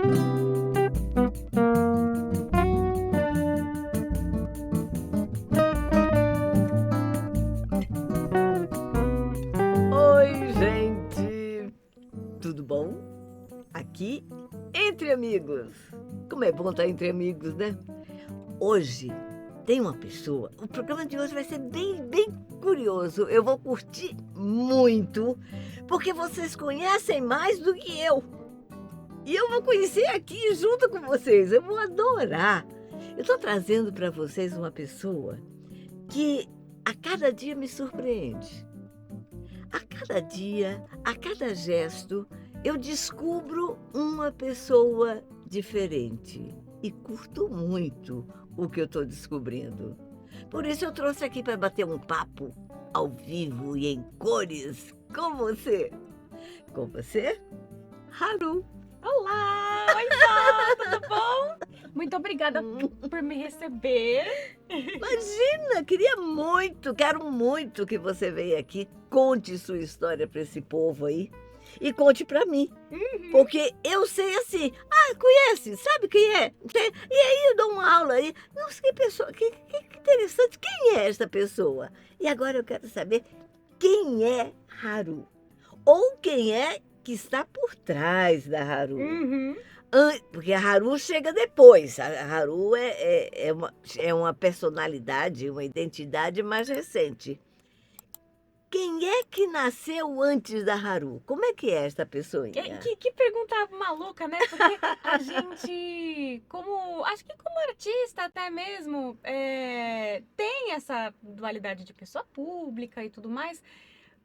Oi, gente! Tudo bom? Aqui, entre amigos. Como é bom estar entre amigos, né? Hoje tem uma pessoa. O programa de hoje vai ser bem curioso. Eu vou curtir muito, porque vocês conhecem mais do que eu. E eu vou conhecer aqui junto com vocês. Eu vou adorar. Eu estou trazendo para vocês uma pessoa que a cada dia me surpreende. A cada dia, a cada gesto, eu descubro uma pessoa diferente e curto muito o que eu estou descobrindo. Por isso eu trouxe aqui para bater um papo ao vivo e em cores com você. Com você, Haru. Olá! Oi, Vó, tudo bom? Muito obrigada por me receber. Imagina, quero muito que você venha aqui, conte sua história para esse povo aí e conte para mim. Porque eu sei assim, conhece, sabe quem é? E aí eu dou uma aula aí, nossa, que pessoa, que interessante, quem é essa pessoa? E agora eu quero saber quem é Haru, ou quem é que está por trás da Haru. Porque a Haru chega depois. A Haru é uma personalidade, uma identidade mais recente. Quem é que nasceu antes da Haru? Como é que é essa pessoinha? Que pergunta maluca, né? Porque a gente, acho que como artista até mesmo, tem essa dualidade de pessoa pública e tudo mais.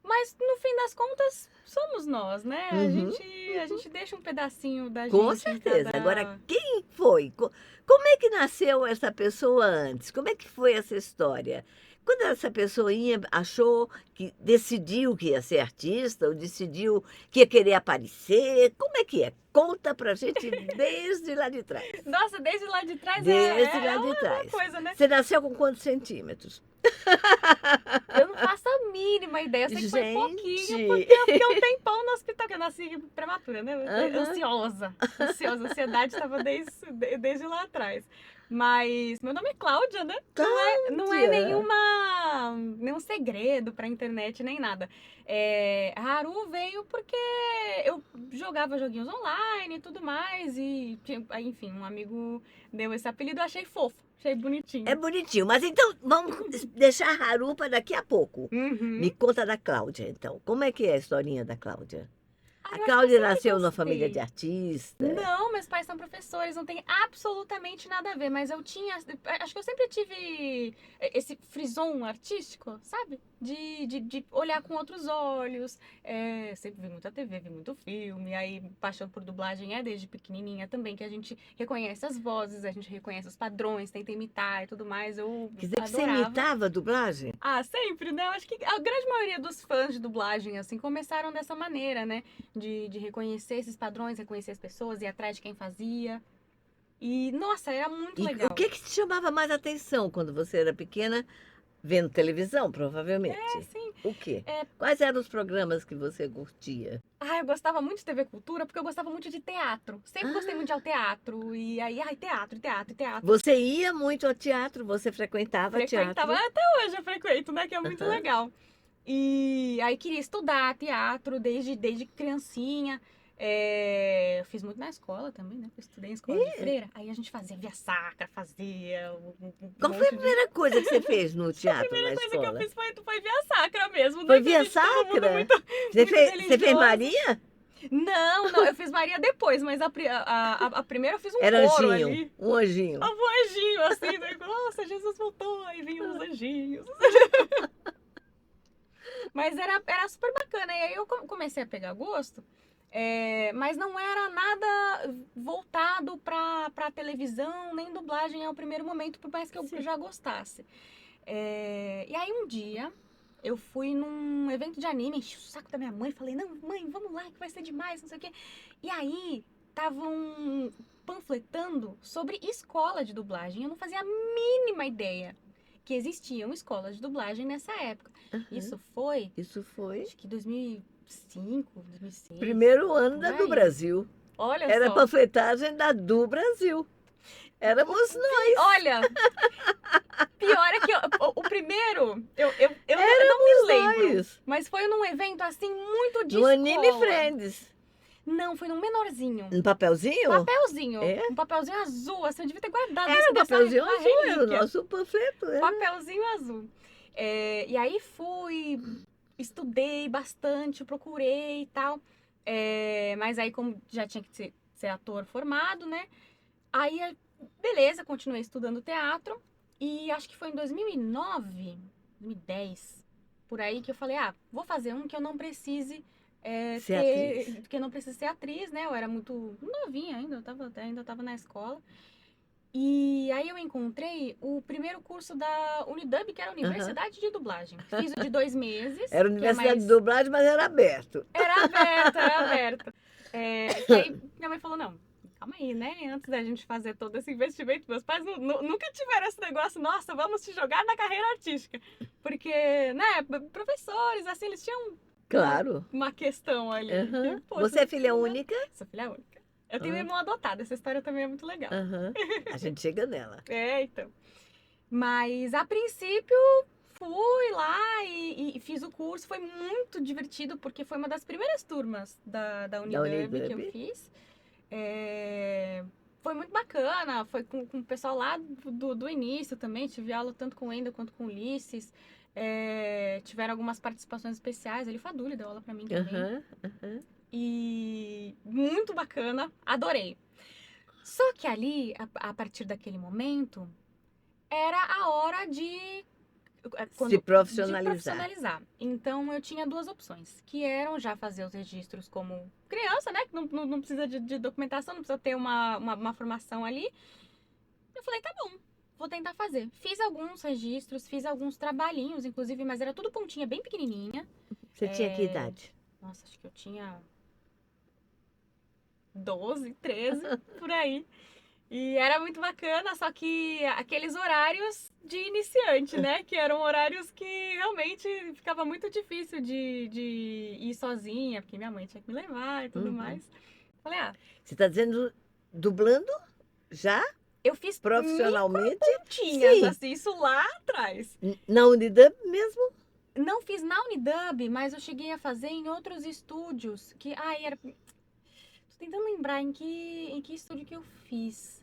Mas no fim das contas, somos nós, né? A gente deixa um pedacinho da gente. Com certeza. Agora, quem foi? Como é que nasceu essa pessoa antes? Como é que foi essa história? Quando essa pessoinha decidiu que ia ser artista, ou decidiu que ia querer aparecer, como é que é? Conta pra gente desde lá de trás. Nossa, desde lá de trás Desde lá de uma trás. coisa, né? Você nasceu com quantos centímetros? Eu não faço a mínima ideia, eu sei que foi pouquinho, porque eu fiquei um tempão no hospital, que eu nasci prematura, né? Ansiosa, a ansiedade estava desde lá atrás. Mas meu nome é Cláudia, né? Não é nenhum segredo pra internet, nem nada. Haru veio porque eu jogava joguinhos online e tudo mais, e enfim, um amigo deu esse apelido, eu achei fofo. Achei bonitinho. É bonitinho, mas então vamos deixar a Haru para daqui a pouco. Me conta da Cláudia, então. Como é que é a historinha da Cláudia? A Cláudia nasceu numa família de artista? Não, meus pais são professores, não tem absolutamente nada a ver, mas acho que eu sempre tive esse frisson artístico, sabe? De olhar com outros olhos, sempre vi muita TV, vi muito filme, aí paixão por dublagem desde pequenininha também, que a gente reconhece as vozes, a gente reconhece os padrões, tenta imitar e tudo mais, eu Quer dizer que você adorava. imitava a dublagem? Sempre, né? Eu acho que a grande maioria dos fãs de dublagem, assim, começaram dessa maneira, né? De reconhecer esses padrões, reconhecer as pessoas, ir atrás de quem fazia. E, nossa, era muito legal. O que te chamava mais atenção quando você era pequena, vendo televisão, provavelmente? Sim. O quê? Quais eram os programas que você curtia? Eu gostava muito de TV Cultura, porque eu gostava muito de teatro. Sempre gostei muito de teatro. E aí, teatro. Você ia muito ao teatro? Você frequentava teatro? Até hoje eu frequento, né? Que é muito legal. E aí queria estudar teatro desde criancinha. Eu fiz muito na escola também, né? Eu estudei em escola de freira. Aí a gente fazia via sacra, fazia... Qual foi a primeira coisa que você fez no teatro na escola? A primeira coisa que eu fiz foi via sacra mesmo. Foi via sacra? Você fez Maria? Não, eu fiz Maria depois, mas a primeira eu fiz um Era coro anjinho, ali. um anjinho. Um anjinho, assim, né? Nossa, Jesus voltou, aí vinham os anjinhos. Mas era super bacana, e aí eu comecei a pegar gosto, mas não era nada voltado pra televisão, nem dublagem ao primeiro momento, por mais que eu já gostasse. E aí um dia... eu fui num evento de anime, enchi o saco da minha mãe, falei, não, mãe, vamos lá, que vai ser demais, não sei o quê. E aí, estavam panfletando sobre escola de dublagem. Eu não fazia a mínima ideia que existiam escolas de dublagem nessa época. Isso foi, acho que 2005, 2006. Primeiro ano do Brasil. Olha Era a só. panfletagem da do Brasil. Éramos nós. Olha, pior é que o primeiro, eu não me lembro. Nós. Mas foi num evento assim muito de No Anime escola. Friends. Não, foi num menorzinho. Um papelzinho? Papelzinho. É? Um papelzinho azul, assim, eu devia ter guardado Era isso um dessa papelzinho uma azul, era o relíquia. nosso panfleto. Era. Papelzinho azul. E aí fui, estudei bastante, procurei e tal. Mas aí como já tinha que ser ator formado, né? Aí, beleza, continuei estudando teatro. E acho que foi em 2009, 2010, por aí que eu falei, vou fazer um que eu não precise Ser atriz. que eu não precise ser atriz, né? Eu era muito novinha ainda, ainda tava na escola. E aí eu encontrei o primeiro curso da Unidub, que era a Universidade de Dublagem. Fiz o de 2 meses. Era que é Universidade mais... de Dublagem, mas era aberto. Era aberto, era aberto. Que aí minha mãe falou, não, calma aí, né? Antes da gente fazer todo esse investimento, meus pais nunca tiveram esse negócio, nossa, vamos te jogar na carreira artística. Porque, né, professores, assim, eles tinham Claro. uma questão ali. Uhum. Que, pô, Você é filha única? Sou filha única. Eu tenho um irmão adotado, essa história também é muito legal. Uhum. A gente chega nela. Então. Mas, a princípio, fui lá e fiz o curso. Foi muito divertido, porque foi uma das primeiras turmas da Unidub que eu fiz. Foi muito bacana, foi com o pessoal lá do início também. Tive aula tanto com o Wendel quanto com o Ulisses. Tiveram algumas participações especiais. Ele Fadulli deu aula pra mim também. E muito bacana, adorei. Só que ali, a partir daquele momento, era a hora de Se profissionalizar. Então eu tinha 2 opções, que eram já fazer os registros como criança, né? Que não precisa de documentação, não precisa ter uma formação ali. Eu falei, tá bom, vou tentar fazer. Fiz alguns registros, fiz alguns trabalhinhos, inclusive, mas era tudo pontinha bem pequenininha. Você tinha que idade? Nossa, acho que eu tinha 12, 13, por aí. E era muito bacana, só que aqueles horários de iniciante, né? Que eram horários que realmente ficava muito difícil de ir sozinha, porque minha mãe tinha que me levar e tudo mais. Falei, Você está dizendo dublando já? Eu fiz profissionalmente? Pontinhas, assim, isso lá atrás. Na Unidub mesmo? Não fiz na Unidub, mas eu cheguei a fazer em outros estúdios. Que, era... Tô tentando lembrar em que estúdio que eu fiz.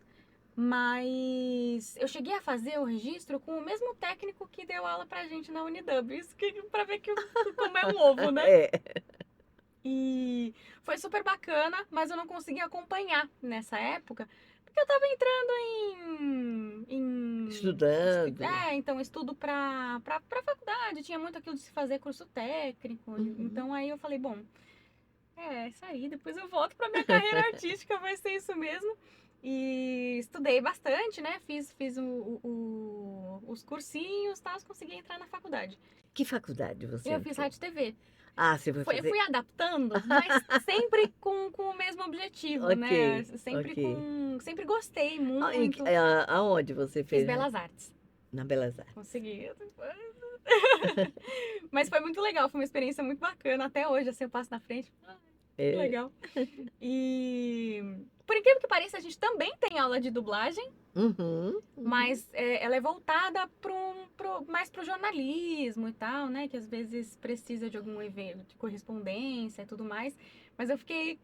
Mas eu cheguei a fazer o registro com o mesmo técnico que deu aula pra gente na Unidub. Isso pra ver como é um ovo, né? E foi super bacana, mas eu não consegui acompanhar nessa época. Porque eu tava entrando em Estudando. Então estudo pra faculdade. Tinha muito aquilo de se fazer curso técnico. Então aí eu falei, bom, isso aí. Depois eu volto pra minha carreira artística, vai ser isso mesmo. E estudei bastante, né? Fiz os cursinhos, tal, consegui entrar na faculdade. Que faculdade você Eu fiz rádio e TV. Você foi fazer... Eu fui adaptando, mas sempre com o mesmo objetivo, né? Sempre gostei muito. Aonde você fez? Fiz Belas Artes. Na Belas Artes. Consegui. Mas foi muito legal, foi uma experiência muito bacana. Até hoje, assim, eu passo na frente. Que legal. E por incrível que pareça, a gente também tem aula de dublagem, mas ela é voltada mais pro jornalismo e tal, né? Que às vezes precisa de algum evento, de correspondência e tudo mais. Mas eu fiquei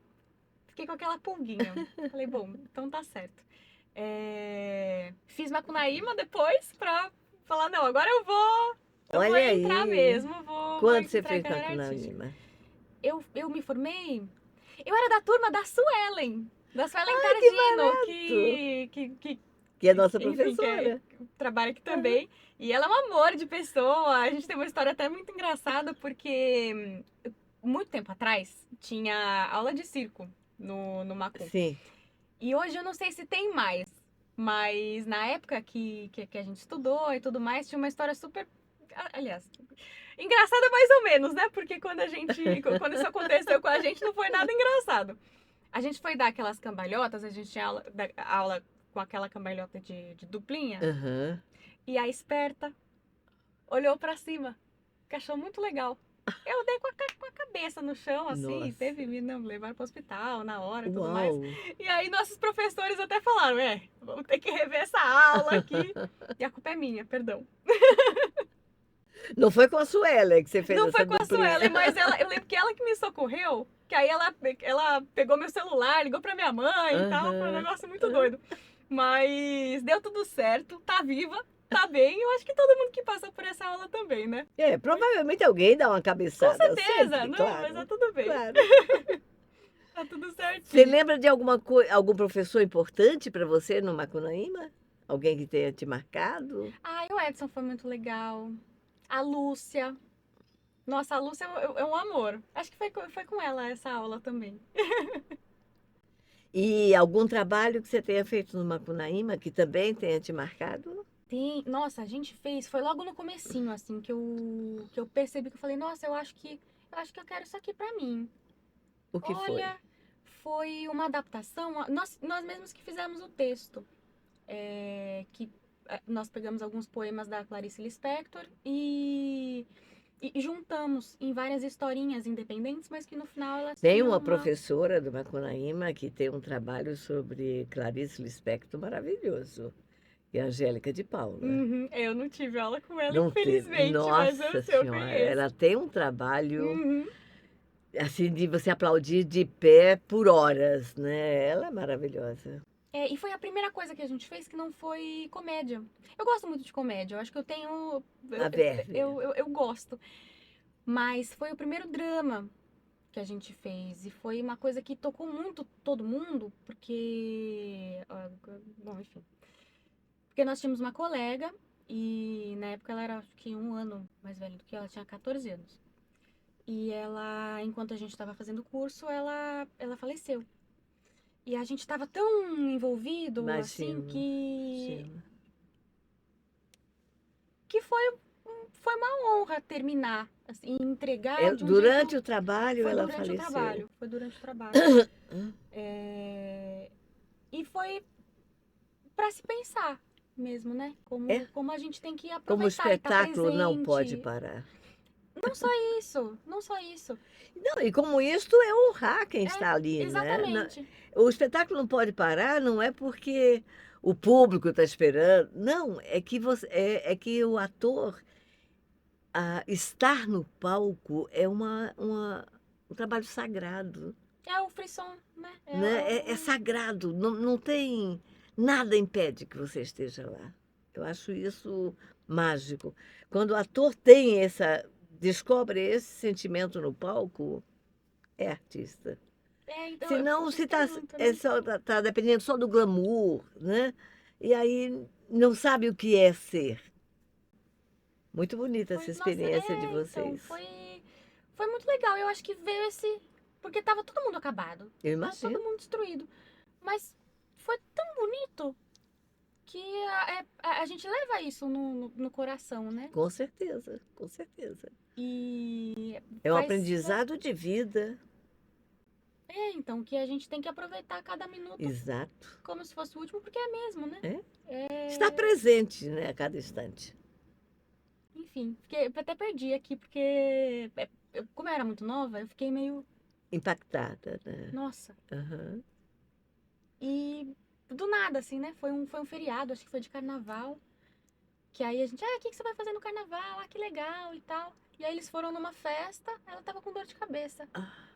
com aquela pulguinha. Falei, bom, então tá certo. Fiz Macunaíma depois pra falar, não, agora eu vou entrar mesmo. Quando você fez Macunaíma? Eu me formei... Eu era da turma da Suelen. Da Suelen Tardino, que é nossa professora. Que trabalha aqui também. E ela é um amor de pessoa. A gente tem uma história até muito engraçada, porque muito tempo atrás tinha aula de circo no Macum. Sim. E hoje eu não sei se tem mais. Mas na época que a gente estudou e tudo mais, tinha uma história super... Aliás... Engraçada mais ou menos, né? Porque quando isso aconteceu com a gente, não foi nada engraçado. A gente foi dar aquelas cambalhotas, a gente tinha aula com aquela cambalhota de duplinha. E a esperta olhou pra cima, que achou muito legal. Eu dei com a cabeça no chão, assim. Nossa. Teve, me levaram pro hospital na hora e tudo mais. Uau! E aí nossos professores até falaram, vamos ter que rever essa aula aqui. E a culpa é minha, perdão. Não foi com a Suelen que você fez Não essa foi com a duplinha. Suelen, mas eu lembro que ela que me socorreu, que aí ela pegou meu celular, ligou pra minha mãe e tal, foi um negócio muito doido. Mas deu tudo certo, tá viva, tá bem, eu acho que todo mundo que passou por essa aula também, né? Provavelmente alguém dá uma Com cabeçada. certeza, sempre, não, claro, mas tá tudo bem, claro. tá tudo certinho. Você lembra de algum professor importante para você no Macunaíma? Alguém que tenha te marcado? Ai, o Edson foi muito legal. A Lúcia. Nossa, a Lúcia é um amor. Acho que foi com ela essa aula também. E algum trabalho que você tenha feito no Macunaíma que também tenha te marcado? Nossa, a gente fez, foi logo no comecinho, assim, que eu percebi que eu falei, nossa, eu acho que eu quero isso aqui pra mim. O que Olha, foi uma adaptação, nós mesmos que fizemos o texto. Nós pegamos alguns poemas da Clarice Lispector e juntamos em várias historinhas independentes, mas que no final elas Tem tinham uma professora do Macunaíma que tem um trabalho sobre Clarice Lispector maravilhoso. E a Angélica de Paula. Uhum, eu não tive aula com ela, Não teve. infelizmente, mas Nossa eu Senhora, conheço. ela tem um trabalho Uhum. assim de você aplaudir de pé por horas, né? Ela é maravilhosa. E foi a primeira coisa que a gente fez que não foi comédia. Eu gosto muito de comédia, eu acho que eu tenho. A verve. Eu gosto. Mas foi o primeiro drama que a gente fez. E foi uma coisa que tocou muito todo mundo, porque. Bom, enfim. Porque nós tínhamos uma colega, e na época ela era acho que 1 ano mais velha do que eu, ela tinha 14 anos. E ela, enquanto a gente estava fazendo o curso, ela faleceu. E a gente estava tão envolvido, assim, Imagino. que foi uma honra terminar, assim, entregar de um Durante jeito... o trabalho ela Foi durante o trabalho. E foi para se pensar mesmo, né? Como a gente tem que aproveitar Como o e tá espetáculo não presente. pode parar. Não só isso. Não, e como isto é honrar quem está ali, né? Exatamente. O espetáculo não pode parar, não é porque o público está esperando. Não, é que é que o ator estar no palco é um trabalho sagrado. É o frisson, né? É sagrado, não tem nada impede que você esteja lá. Eu acho isso mágico. Quando o ator descobre esse sentimento no palco, é artista. Então, Senão, se está muito, né? tá dependendo só do glamour, né? E aí não sabe o que é ser. Muito bonita essa experiência de vocês. Então, foi muito legal. Eu acho que veio porque tava todo mundo acabado. Eu Tava imagino. todo mundo destruído. Mas foi tão bonito que a gente leva isso no coração, né? Com certeza, com certeza. E é um aprendizado de vida. Então, que a gente tem que aproveitar cada minuto. Exato. Como se fosse o último, porque é mesmo, né? Estar presente, né, a cada instante. Enfim, até perdi aqui, porque como eu era muito nova, eu fiquei meio... Impactada, né? Nossa. Uhum. E do nada, assim, né? Foi um feriado, acho que foi de carnaval. Que aí a gente, o que você vai fazer no carnaval? Que legal e tal. E aí eles foram numa festa, ela tava com dor de cabeça.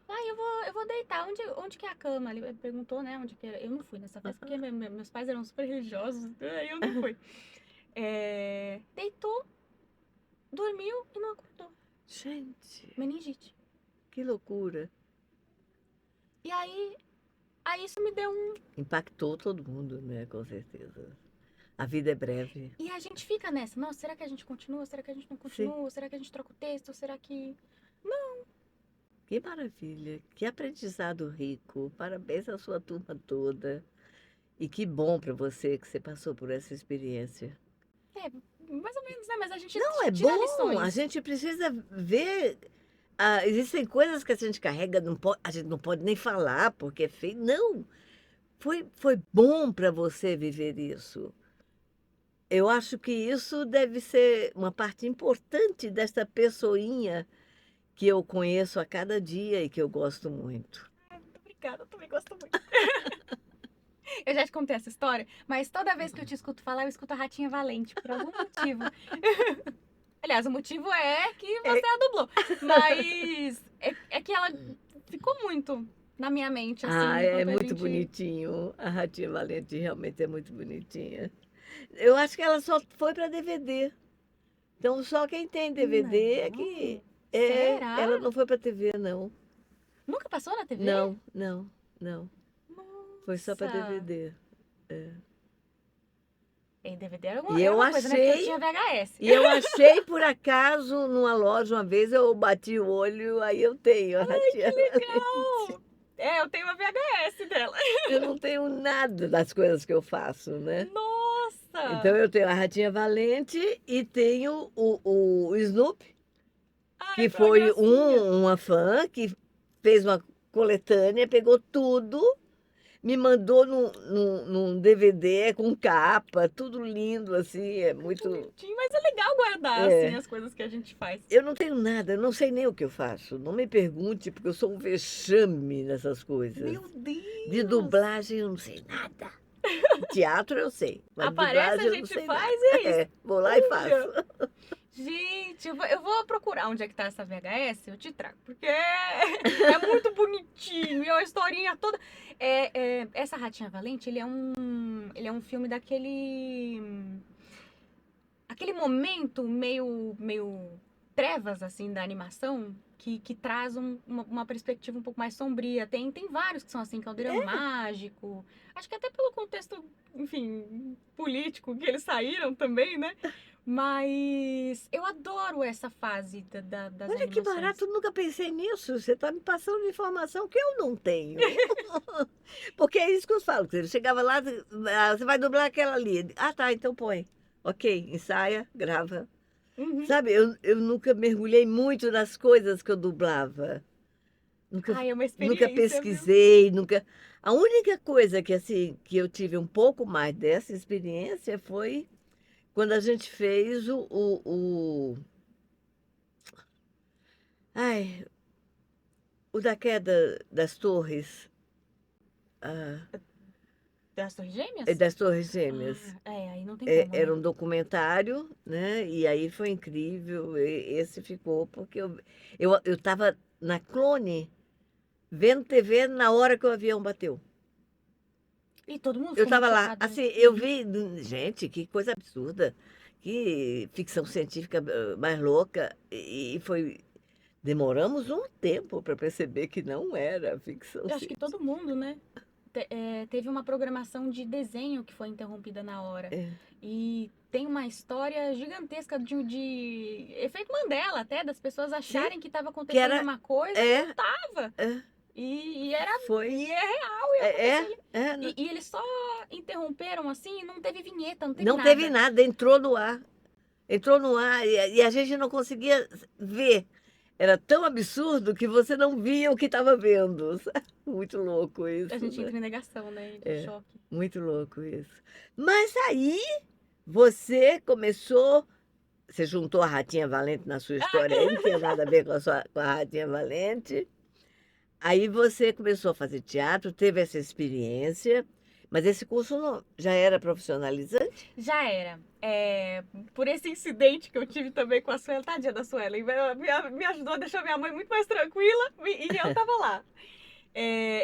Eu vou deitar. Onde que é a cama? Ele perguntou, né? Onde que era. Eu não fui nessa festa, porque meus pais eram super religiosos. Aí eu não fui. Deitou, dormiu e não acordou. Gente. Meningite. Que loucura. E aí isso me deu Impactou todo mundo, né? Com certeza. A vida é breve. E a gente fica nessa. Nossa, será que a gente continua? Será que a gente não continua? Sim. Será que a gente troca o texto? Será que... Não. Que maravilha. Que aprendizado rico. Parabéns à sua turma toda. E que bom para você que você passou por essa experiência. Mais ou menos, né? Mas a gente não, é tira bom. lições. A gente precisa ver... existem coisas que a gente carrega, a gente não pode nem falar porque é feio. Não. Foi bom para você viver isso. Eu acho que isso deve ser uma parte importante dessa pessoinha que eu conheço a cada dia e que eu gosto muito. Muito obrigada, eu também gosto muito. Eu já te contei essa história, mas toda vez que eu te escuto falar, eu escuto a Ratinha Valente, por algum motivo. Aliás, o motivo é que você a dublou. Mas é que ela ficou muito na minha mente, assim, Ah, é enquanto a muito gente. bonitinho. A Ratinha Valente realmente é muito bonitinha. Eu acho que ela só foi para DVD. Então, só quem tem DVD é que. Não. É, Será? ela não foi para TV, não. Nunca passou na TV? Não, não, não. Foi só para Nossa. DVD. É. Em DVD era E era eu uma coisa, né? Porque eu achei, tinha VHS. e eu achei por acaso numa loja uma vez, eu bati o olho, aí eu tenho a Ratinha Valente. Legal! É, eu tenho uma VHS dela. Eu não tenho nada das coisas que eu faço, né? Então Nossa! eu tenho a Ratinha Valente e tenho o Snoopy, Ai, que aquela foi gracinha. uma fã que fez uma coletânea, pegou tudo, me mandou num DVD com capa, tudo lindo, assim, é muito. Bonitinho, mas é legal guardar, assim, É, as coisas que a gente faz. eu não tenho nada, eu não sei nem o que eu faço. Não me pergunte, porque eu sou um vexame nessas coisas. Meu De Deus! dublagem eu não sei nada. Teatro eu sei, mas de Aparece, dublagem a eu não gente sei faz nada. e é isso. É, vou lá e faço. Olha! Gente, eu vou procurar onde é que tá essa VHS, eu te trago, porque é muito bonitinho, e é uma historinha toda. Essa Ratinha Valente, ele é um filme aquele momento meio trevas, assim, da animação, que traz uma perspectiva um pouco mais sombria. Tem vários que são assim, Caldeirão Mágico, acho que até pelo contexto, enfim, político que eles saíram também, né? Mas eu adoro essa fase das Olha que animações. barato, eu nunca pensei nisso. Você está me passando informação que eu não tenho. Porque é isso que eu falo. Você chegava lá, você vai dublar aquela ali. Ah, tá, então põe. Ok, ensaia, grava. Uhum. Sabe, eu nunca mergulhei muito nas coisas que eu dublava. Nunca, Ai, é uma nunca experiência, viu? pesquisei, nunca. A única coisa que assim que eu tive um pouco mais dessa experiência foi quando a gente fez ai, o da queda das torres, ah, Das Torres Gêmeas? das torres gêmeas. Aí não tem como, Era né? um documentário, né? E aí foi incrível. Esse ficou porque eu estava na Clone vendo TV na hora que o avião bateu. E todo mundo Eu ficou muito estava lá, chocado, né? assim, eu vi, gente, que coisa absurda, que ficção científica mais louca, e foi. Demoramos um tempo para perceber que não era ficção Eu acho que científica. todo mundo, né? Teve uma programação de desenho que foi interrompida na hora. É, E tem uma história gigantesca de efeito Mandela, até, das pessoas sim, acharem que estava que acontecendo era. uma coisa e não É, tava. é, E foi. é real, e É, aconteceu. E eles só interromperam assim, não teve vinheta, não teve não teve nada. nada, entrou no ar. Entrou no ar e a gente não conseguia ver. Era tão absurdo que você não via o que estava vendo. Muito louco A isso, gente né? entra em negação, né? De É, choque. muito louco isso. Mas aí você começou, você juntou a Ratinha Valente na sua história aí, não tinha nada a ver com a Ratinha Valente. Aí você começou a fazer teatro, teve essa experiência, mas esse curso já era profissionalizante? Já era. Por esse incidente que eu tive também com a Suela, tadinha da Suela, me ajudou, deixou minha mãe muito mais tranquila e eu tava lá.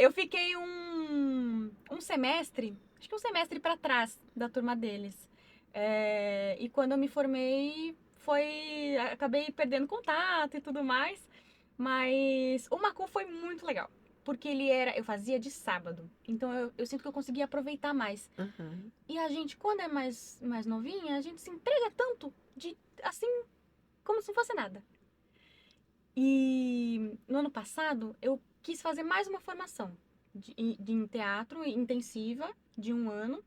Eu fiquei um semestre, acho que um semestre para trás da turma deles. E quando eu me formei, acabei perdendo contato e tudo mais. Mas o Macu foi muito legal. Porque eu fazia de sábado. Então eu sinto que eu conseguia aproveitar mais. Aham. E a gente, quando é mais novinha, a gente se entrega tanto, assim, como se não fosse nada. E no ano passado, eu quis fazer mais uma formação em teatro intensiva, de 1 ano.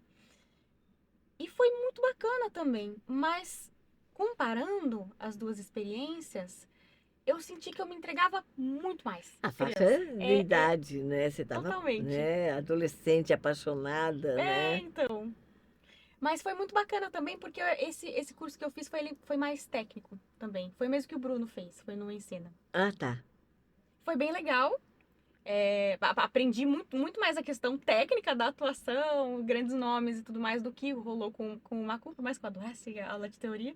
E foi muito bacana também. Mas, comparando as duas experiências, eu senti que eu me entregava muito mais A criança. faixa de idade, né? Você estava, Totalmente. né, adolescente, apaixonada, né? Então. Mas foi muito bacana também, porque esse curso que eu fiz foi mais técnico. também. Foi o mesmo que o Bruno fez, foi no Ensina. Ah, tá. Foi bem legal. Aprendi muito mais a questão técnica da atuação, grandes nomes e tudo mais do que rolou com o Macu, por mais que eu adorasse a aula de teoria.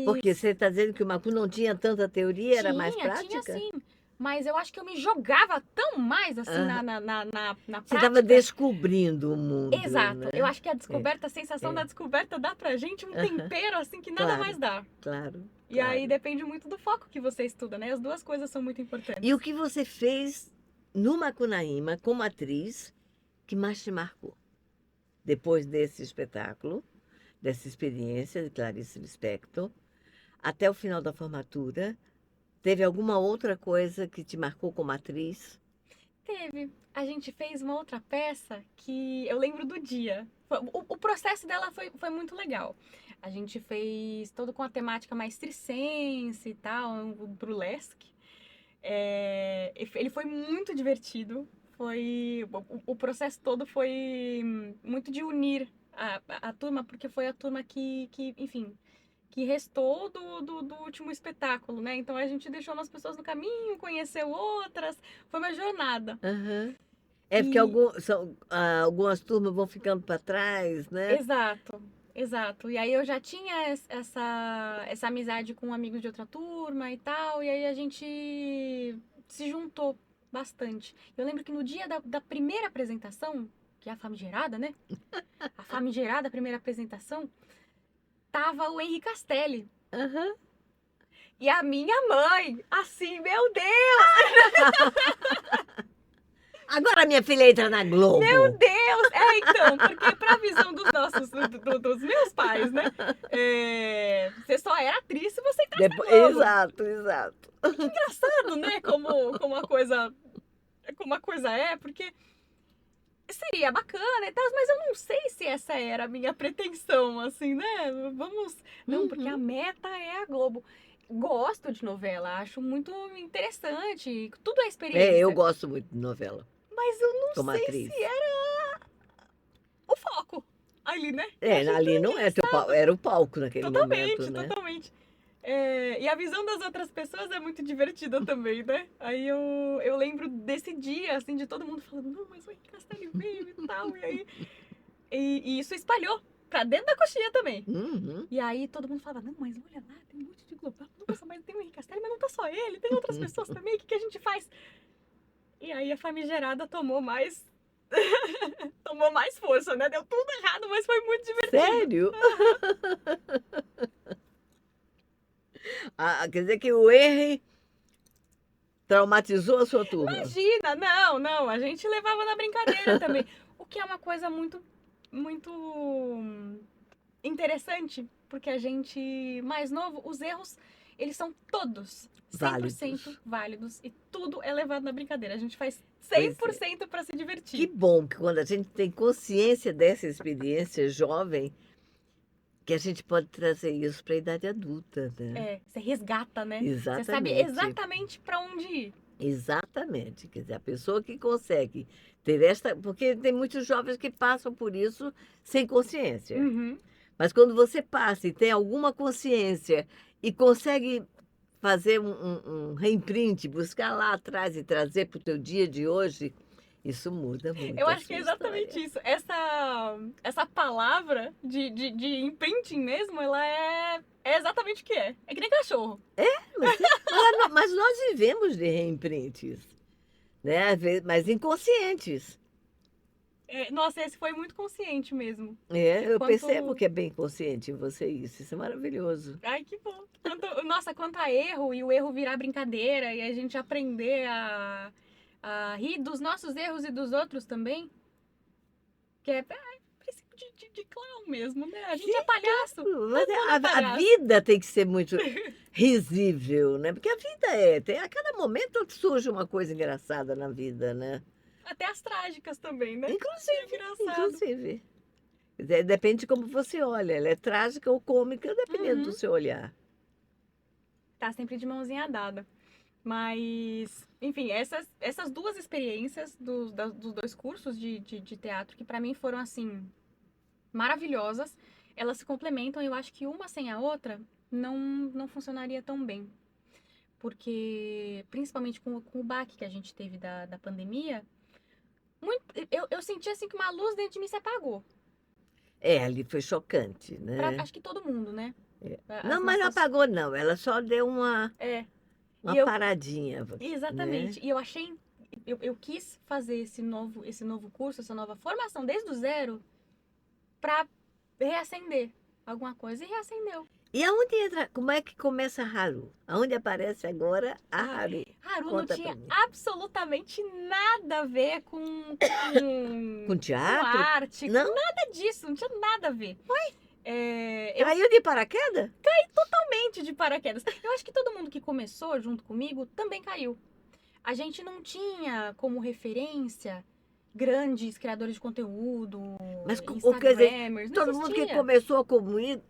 Porque Mas você está dizendo que o Macu não tinha tanta teoria, era mais tinha prática? sim. Mas eu acho que eu me jogava tão mais assim Ah, na você estava prática. descobrindo o mundo, Exato. Eu né? acho que a É, descoberta, a sensação da é. descoberta dá pra gente um tempero assim que nada Claro, mais dá. claro, E aí claro. depende muito do foco que você estuda, né? As duas coisas são muito E o importantes. que você fez no Macunaíma como atriz que mais te marcou? Depois desse espetáculo, dessa experiência de Clarice Lispector, até o final da formatura, teve alguma outra coisa que te marcou como atriz? Teve. A gente fez uma outra peça que eu lembro do dia. O processo dela foi muito legal. A gente fez todo com a temática mais circense e tal, um burlesque. Ele foi muito divertido. O processo todo foi muito de unir a turma, porque foi a turma enfim, que restou do último espetáculo, né? Então a gente deixou umas pessoas no caminho, conheceu outras, foi uma jornada. Aham. É porque E algumas turmas vão ficando para trás, né? exato, exato. E aí eu já tinha essa amizade com amigos de outra turma e tal, e aí a gente se juntou bastante. Eu lembro que no dia da primeira apresentação, que é a famigerada, né? A famigerada primeira apresentação, tava o Henri Castelli. Aham. E a minha mãe, assim, meu Deus! Agora minha filha entra na Meu Globo. Deus! Então, porque pra visão dos meus pais, né? Você só é atriz se você entrasse na Globo. Exato, exato. E que engraçado, né? Como a coisa é, porque seria bacana e tal, mas eu não sei se essa era a minha pretensão, assim, né? Vamos. Não, porque a Uhum. meta é a Globo. Gosto de novela, acho muito interessante. Tudo é É, eu experiência. gosto muito de novela, Mas eu não como sei se atriz. era o foco ali, né? Eu É, achei tão ali não é engraçado. era o palco naquele momento, Totalmente, né? totalmente. E a visão das outras pessoas é muito divertida também, né? Aí eu lembro desse dia, assim, de todo mundo falando, não, mas o Henrique Castelli veio e tal. E aí. E isso espalhou pra dentro da coxinha também. Uhum. E aí todo mundo falava, não, mas olha lá, tem um monte de global. Nossa, mas tem o Henrique Castelli, mas não tá só ele, tem outras pessoas também, o que a gente faz? E aí a famigerada tomou mais. Tomou mais força, né? Deu tudo errado, mas foi muito divertido. Sério? Ah, quer dizer que o erro traumatizou a sua turma. Imagina, não, não, a gente levava na brincadeira também. O que é uma coisa muito interessante, porque a gente mais novo, os erros, eles são todos 100% Válidos. válidos e tudo é levado na brincadeira. A gente faz Pois é. 100% para se Que divertir. bom que quando a gente tem consciência dessa experiência jovem, que a gente pode trazer isso para a idade adulta, né? Você resgata, né? Você sabe Exatamente. exatamente para onde ir. Exatamente. Quer dizer, a pessoa que consegue ter esta. Porque tem muitos jovens que passam por isso sem consciência. Uhum. Mas quando você passa e tem alguma consciência e consegue fazer um reimprint, buscar lá atrás e trazer para o teu dia de hoje, isso muda Eu muito a acho que sua é história. exatamente isso. Essa palavra de imprinting mesmo, ela é exatamente o que é. É que nem cachorro. Mas nós vivemos de reimprints, né? Mas inconscientes. Nossa, esse foi muito consciente mesmo. É, eu percebo Quanto. que é bem consciente em você isso. Isso é maravilhoso. Ai, que bom. Nossa, quanto a erro e o erro virar brincadeira e a gente aprender a rir dos nossos erros e dos outros também. Que é princípio de clown mesmo, né? A gente é palhaço. Mas Todo mundo é a palhaço. vida tem que ser muito risível, né? Porque a vida a cada momento surge uma coisa engraçada na vida, né? Até as trágicas também, né? É Inclusive, engraçado. inclusive. Depende de como você olha. Ela é trágica ou cômica, dependendo do Uhum. seu olhar. Tá sempre de mãozinha dada. Mas, enfim, essas duas experiências dos dois cursos de teatro, que pra mim foram, assim, maravilhosas, elas se complementam e eu acho que uma sem a outra não funcionaria tão bem. Porque, principalmente com o baque que a gente teve da pandemia, eu senti assim que uma luz dentro de mim se apagou. Ali foi chocante, né? Acho que todo mundo, né? As Não, mas não nossas... apagou, não. Ela só deu uma É, paradinha, exatamente. né? E eu achei, eu quis fazer esse novo curso, essa nova formação desde o zero pra reacender alguma coisa e reacendeu. E aonde entra, como é que começa a Haru? Aonde aparece agora a Haru? Haru não Conta tinha pra mim. absolutamente nada a ver com Com teatro? arte, Não? com nada disso, não tinha nada a ver. Eu Caiu de paraquedas? totalmente de paraquedas. Eu acho que todo mundo que começou junto comigo também caiu. A gente não tinha como referência grandes criadores de conteúdo, Mas, quer dizer, Instagramers, não todo mundo que existia. começou comigo.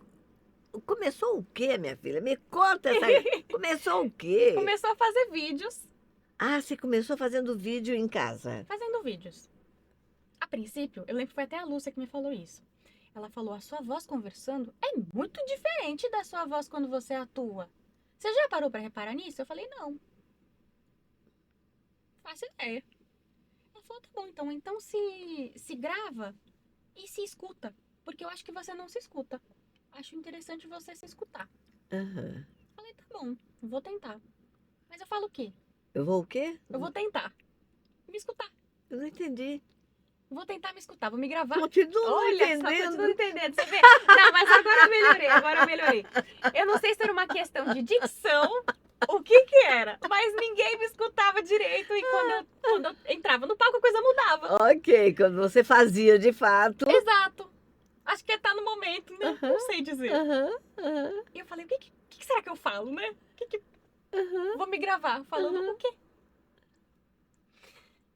Começou o quê, minha filha? Me conta essa. Começou o quê? Começou a fazer vídeos, Você começou fazendo vídeo em casa. fazendo vídeos. A princípio, eu lembro que foi até a Lúcia que me falou isso. Ela falou, a sua voz conversando é muito diferente da sua voz quando você atua. Você já parou pra reparar nisso? Eu falei, não. Faço ideia. Ela falou, tá bom, então se grava e se escuta. Porque eu acho que você não se escuta. Acho interessante você se escutar. Aham. Falei, tá bom, vou tentar. Mas eu falo o quê? Eu vou o quê? Eu vou tentar me escutar. Eu não entendi. Vou tentar me escutar, vou me gravar. Continuo não Olha só, entendendo. continuo entendendo, você vê? Não, mas agora eu melhorei. Eu não sei se era uma questão de dicção, o que era, mas ninguém me escutava direito e quando eu entrava no palco a coisa mudava. Ok, quando você fazia de fato. Exato. Acho que tá no momento, né? Não sei dizer. Aham, aham, E eu falei, o que será que eu falo, né? Vou me gravar falando o quê?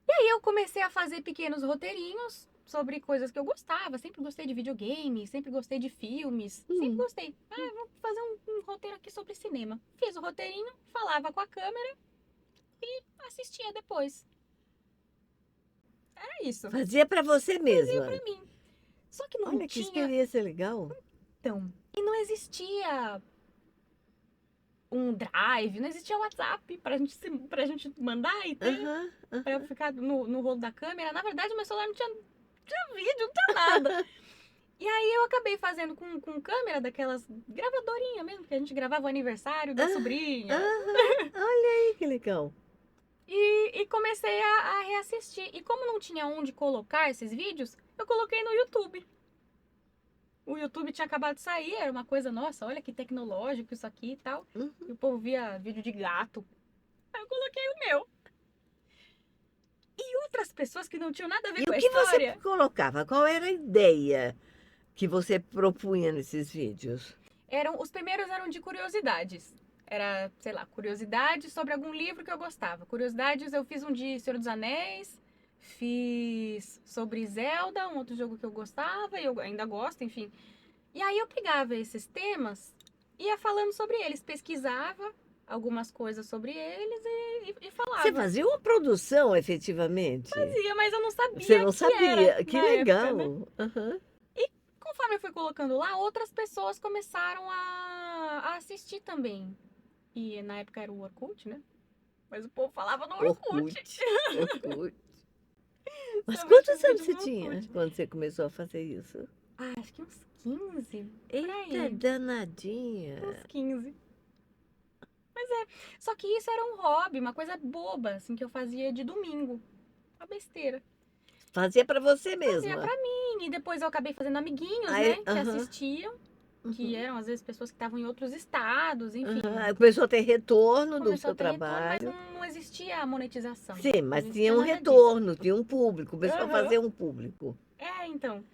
E aí eu comecei a fazer pequenos roteirinhos sobre coisas que eu gostava. Sempre gostei de videogame, sempre gostei de filmes. Sempre gostei. Vou fazer um roteiro aqui sobre cinema. Fiz o roteirinho, falava com a câmera e assistia depois. Era isso. Fazia pra você mesma. Pra mim. Só que não Olha que tinha... experiência legal. Então, e não existia um drive, não existia WhatsApp pra gente mandar e ter, Aham, pra eu ficar no rolo da câmera. Na verdade, meu celular não tinha vídeo, não tinha nada. E aí eu acabei fazendo com câmera daquelas gravadorinhas mesmo, que a gente gravava o aniversário da sobrinha. Olha aí que legal. E comecei a reassistir. E como não tinha onde colocar esses vídeos, eu coloquei no YouTube. O YouTube tinha acabado de sair, era uma coisa, nossa, olha que tecnológico isso aqui e tal. E o povo via vídeo de gato. Aí eu coloquei o meu. E outras pessoas que não tinham nada a ver E com o a que história. você colocava? Qual era a ideia que você propunha nesses vídeos? Os primeiros eram de curiosidades. Era, sei lá, curiosidades sobre algum livro que eu gostava. Curiosidades, eu fiz um de Senhor dos Anéis, fiz sobre Zelda, um outro jogo que eu gostava e eu ainda gosto, enfim. E aí eu pegava esses temas, ia falando sobre eles, pesquisava algumas coisas sobre eles e falava. Você fazia uma produção, efetivamente? Fazia, mas eu não sabia Você não que sabia? era Que na legal. época, né? Aham. Conforme eu fui colocando lá, outras pessoas começaram a assistir também. E na época era o Orkut, né? Mas o povo falava no Orkut. Orkut. Mas Somente quantos os anos vídeos você no tinha Orkut. quando você começou a fazer isso? Acho que uns 15. Por Eita, aí. danadinha. Uns 15. Mas só que isso era um hobby, uma coisa boba, assim, que eu fazia de domingo. Uma besteira. Fazia pra você mesma. Fazia pra mim. E depois eu acabei fazendo amiguinhos, Aí, né? Que aham. assistiam. Que eram, às vezes, pessoas que estavam em outros estados, enfim. Aí começou a ter retorno do Começou seu a ter retorno, mas trabalho. não existia a monetização. Sim, mas Não tinha existia um nada retorno, tinha um público. Começou a Aham. fazer um público. Então.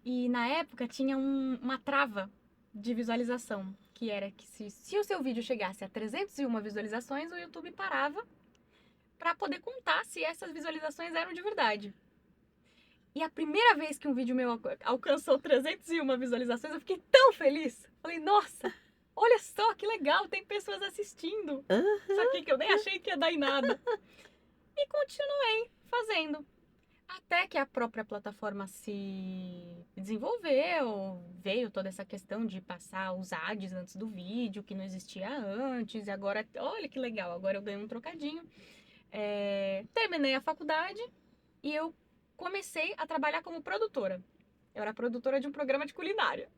E na época tinha uma trava de visualização, que era que se o seu vídeo chegasse a 301 visualizações, o YouTube parava para poder contar se essas visualizações eram de verdade. E a primeira vez que um vídeo meu alcançou 301 visualizações, eu fiquei tão feliz. Falei, nossa, olha só que legal, tem pessoas assistindo. Só que eu nem achei que ia dar em nada. E continuei fazendo. Até que a própria plataforma se desenvolveu, veio toda essa questão de passar os ads antes do vídeo, que não existia antes, e agora, olha que legal, agora eu ganho um trocadinho. Terminei a faculdade e eu comecei a trabalhar como produtora. Eu era produtora de um programa de culinária,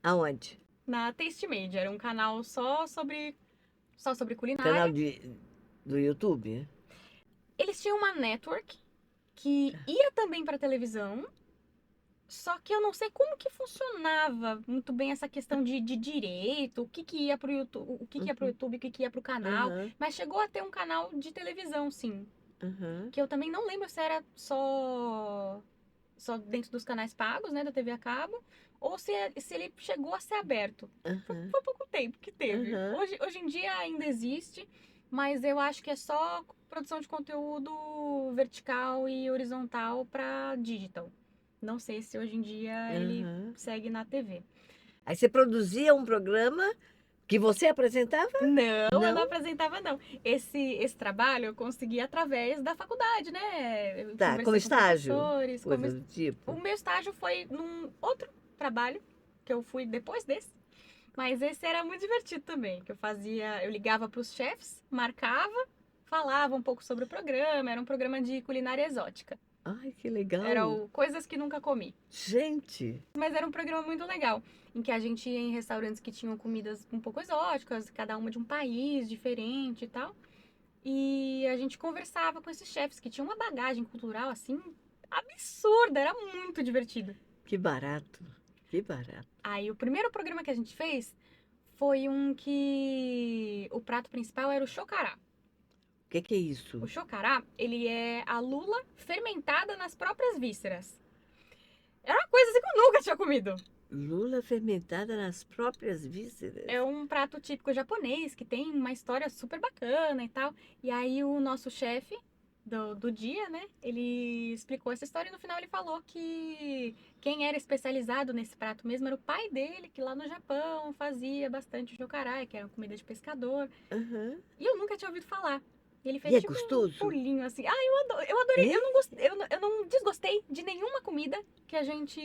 Aonde? na Taste Made, era um canal só sobre Canal culinária. do YouTube? Eles tinham uma network que ia também para televisão, só que eu não sei como que funcionava muito bem essa questão de direito, o que que ia pro YouTube, o que que ia pro YouTube, o que que ia pro canal, Aham, mas chegou a ter um canal de televisão, sim, aham, que eu também não lembro se era só dentro dos canais pagos, né, da TV a cabo, ou se ele chegou a ser aberto. aham, Foi pouco tempo que teve. aham. Hoje em dia ainda existe, mas eu acho que é só produção de conteúdo vertical e horizontal para digital. Não sei se hoje em dia ele Aham. segue na TV. Aí você produzia um programa que você apresentava? Não, eu não Não? apresentava, não. Esse trabalho eu consegui através da faculdade, né? Eu Tá, como conversei com estágio? professores. Coisa do O tipo. meu estágio foi num outro trabalho que eu fui depois desse. Mas esse era muito divertido também, que eu ligava para os chefs, marcava, falava um pouco sobre o programa, era um programa de culinária exótica. Ai, que legal. Eram coisas que nunca comi. Gente, Mas era um programa muito legal, em que a gente ia em restaurantes que tinham comidas um pouco exóticas, cada uma de um país diferente e tal. E a gente conversava com esses chefs que tinham uma bagagem cultural assim absurda, era muito divertido. que barato. Que barato. Aí o primeiro programa que a gente fez foi um que o prato principal era o chocará. O que é isso? O chocará, ele é a lula fermentada nas próprias vísceras. Era uma coisa assim que eu nunca tinha comido. Lula fermentada nas próprias vísceras. É um prato típico japonês que tem uma história super bacana e tal. E aí o nosso chefe do dia, né? Ele explicou essa história e no final ele falou que quem era especializado nesse prato mesmo era o pai dele, que lá no Japão fazia bastante chocará, que era uma comida de pescador. Aham. E eu nunca tinha ouvido falar. E ele E fez é tipo um gostoso? pulinho assim. Ah, eu adorei. É? Eu não gostei, eu não desgostei de nenhuma comida que a gente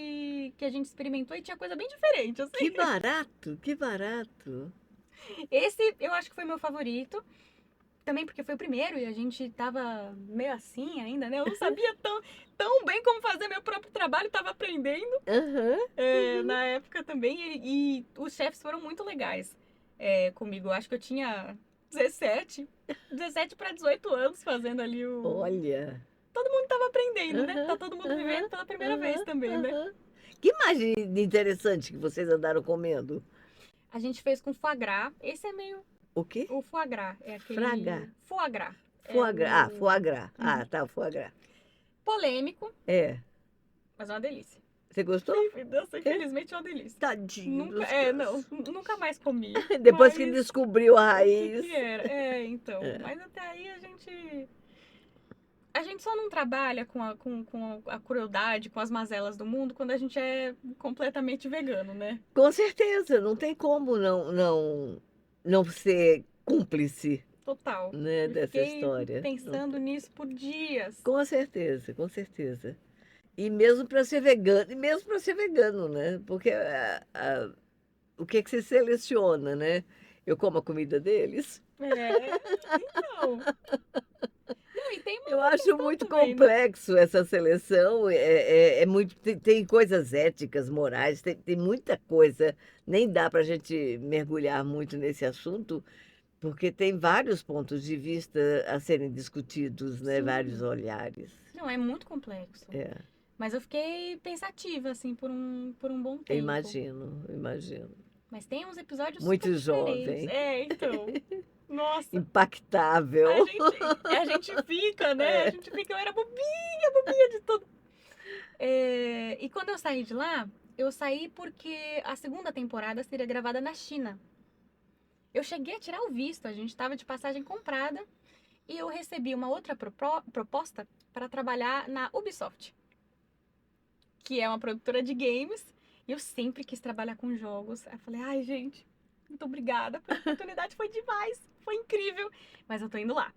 experimentou e tinha coisa bem diferente, assim. Que barato, que barato. Esse eu acho que foi meu favorito. Também porque foi o primeiro e a gente tava meio assim ainda, né? Eu não sabia tão bem como fazer meu próprio trabalho, tava aprendendo Aham. na época também. E os chefes foram muito legais comigo. Eu acho que eu tinha 17 para 18 anos fazendo ali o. Olha. Todo mundo tava aprendendo, né? Tá Aham, todo mundo vivendo aham, pela primeira vez aham, também, né? aham. Que imagem interessante que vocês andaram comendo. A gente fez com foie gras. Esse é meio. O quê? O foie gras. É Fraga. aquele. Foie gras. É Foie gras. Ah, o. foie gras. Ah, tá, foie gras. Polêmico, É. mas é uma delícia. Você gostou? Nossa, infelizmente é uma delícia. Tadinho Nunca, dos não, cães. nunca mais comi. Depois que Mas descobriu a o que raiz. que era? Então. É. Mas até aí a gente só não trabalha com a crueldade, com as mazelas do mundo quando a gente é completamente vegano, né? Com certeza, não tem como não ser cúmplice, Total. né, Eu dessa fiquei história. Não pensando tem. nisso por dias. Com certeza, com certeza. E mesmo para ser vegano, e mesmo para ser vegano, né? Porque o que que você seleciona, né? Eu como a comida deles. Então. Não, e tem uma Eu outra acho questão muito também, né? complexo essa seleção. É muito, tem coisas éticas, morais, tem muita coisa. Nem dá para a gente mergulhar muito nesse assunto, porque tem vários pontos de vista a serem discutidos, né? Vários Sim. olhares. Não, é muito complexo. É, Mas eu fiquei pensativa, assim, por um bom eu tempo. imagino, eu imagino. Mas tem uns episódios super Muito diferentes. jovem, Então. Nossa, a impactável. gente, a gente fica, né? A É. gente fica, eu era bobinha de tudo. E quando eu saí de lá, eu saí porque a segunda temporada seria gravada na China. Eu cheguei a tirar o visto, a gente estava de passagem comprada e eu recebi uma outra proposta para trabalhar na Ubisoft, que é uma produtora de games. E eu sempre quis trabalhar com jogos. Aí eu falei, ai, gente, muito obrigada pela oportunidade, foi demais, foi incrível. Mas eu tô indo lá.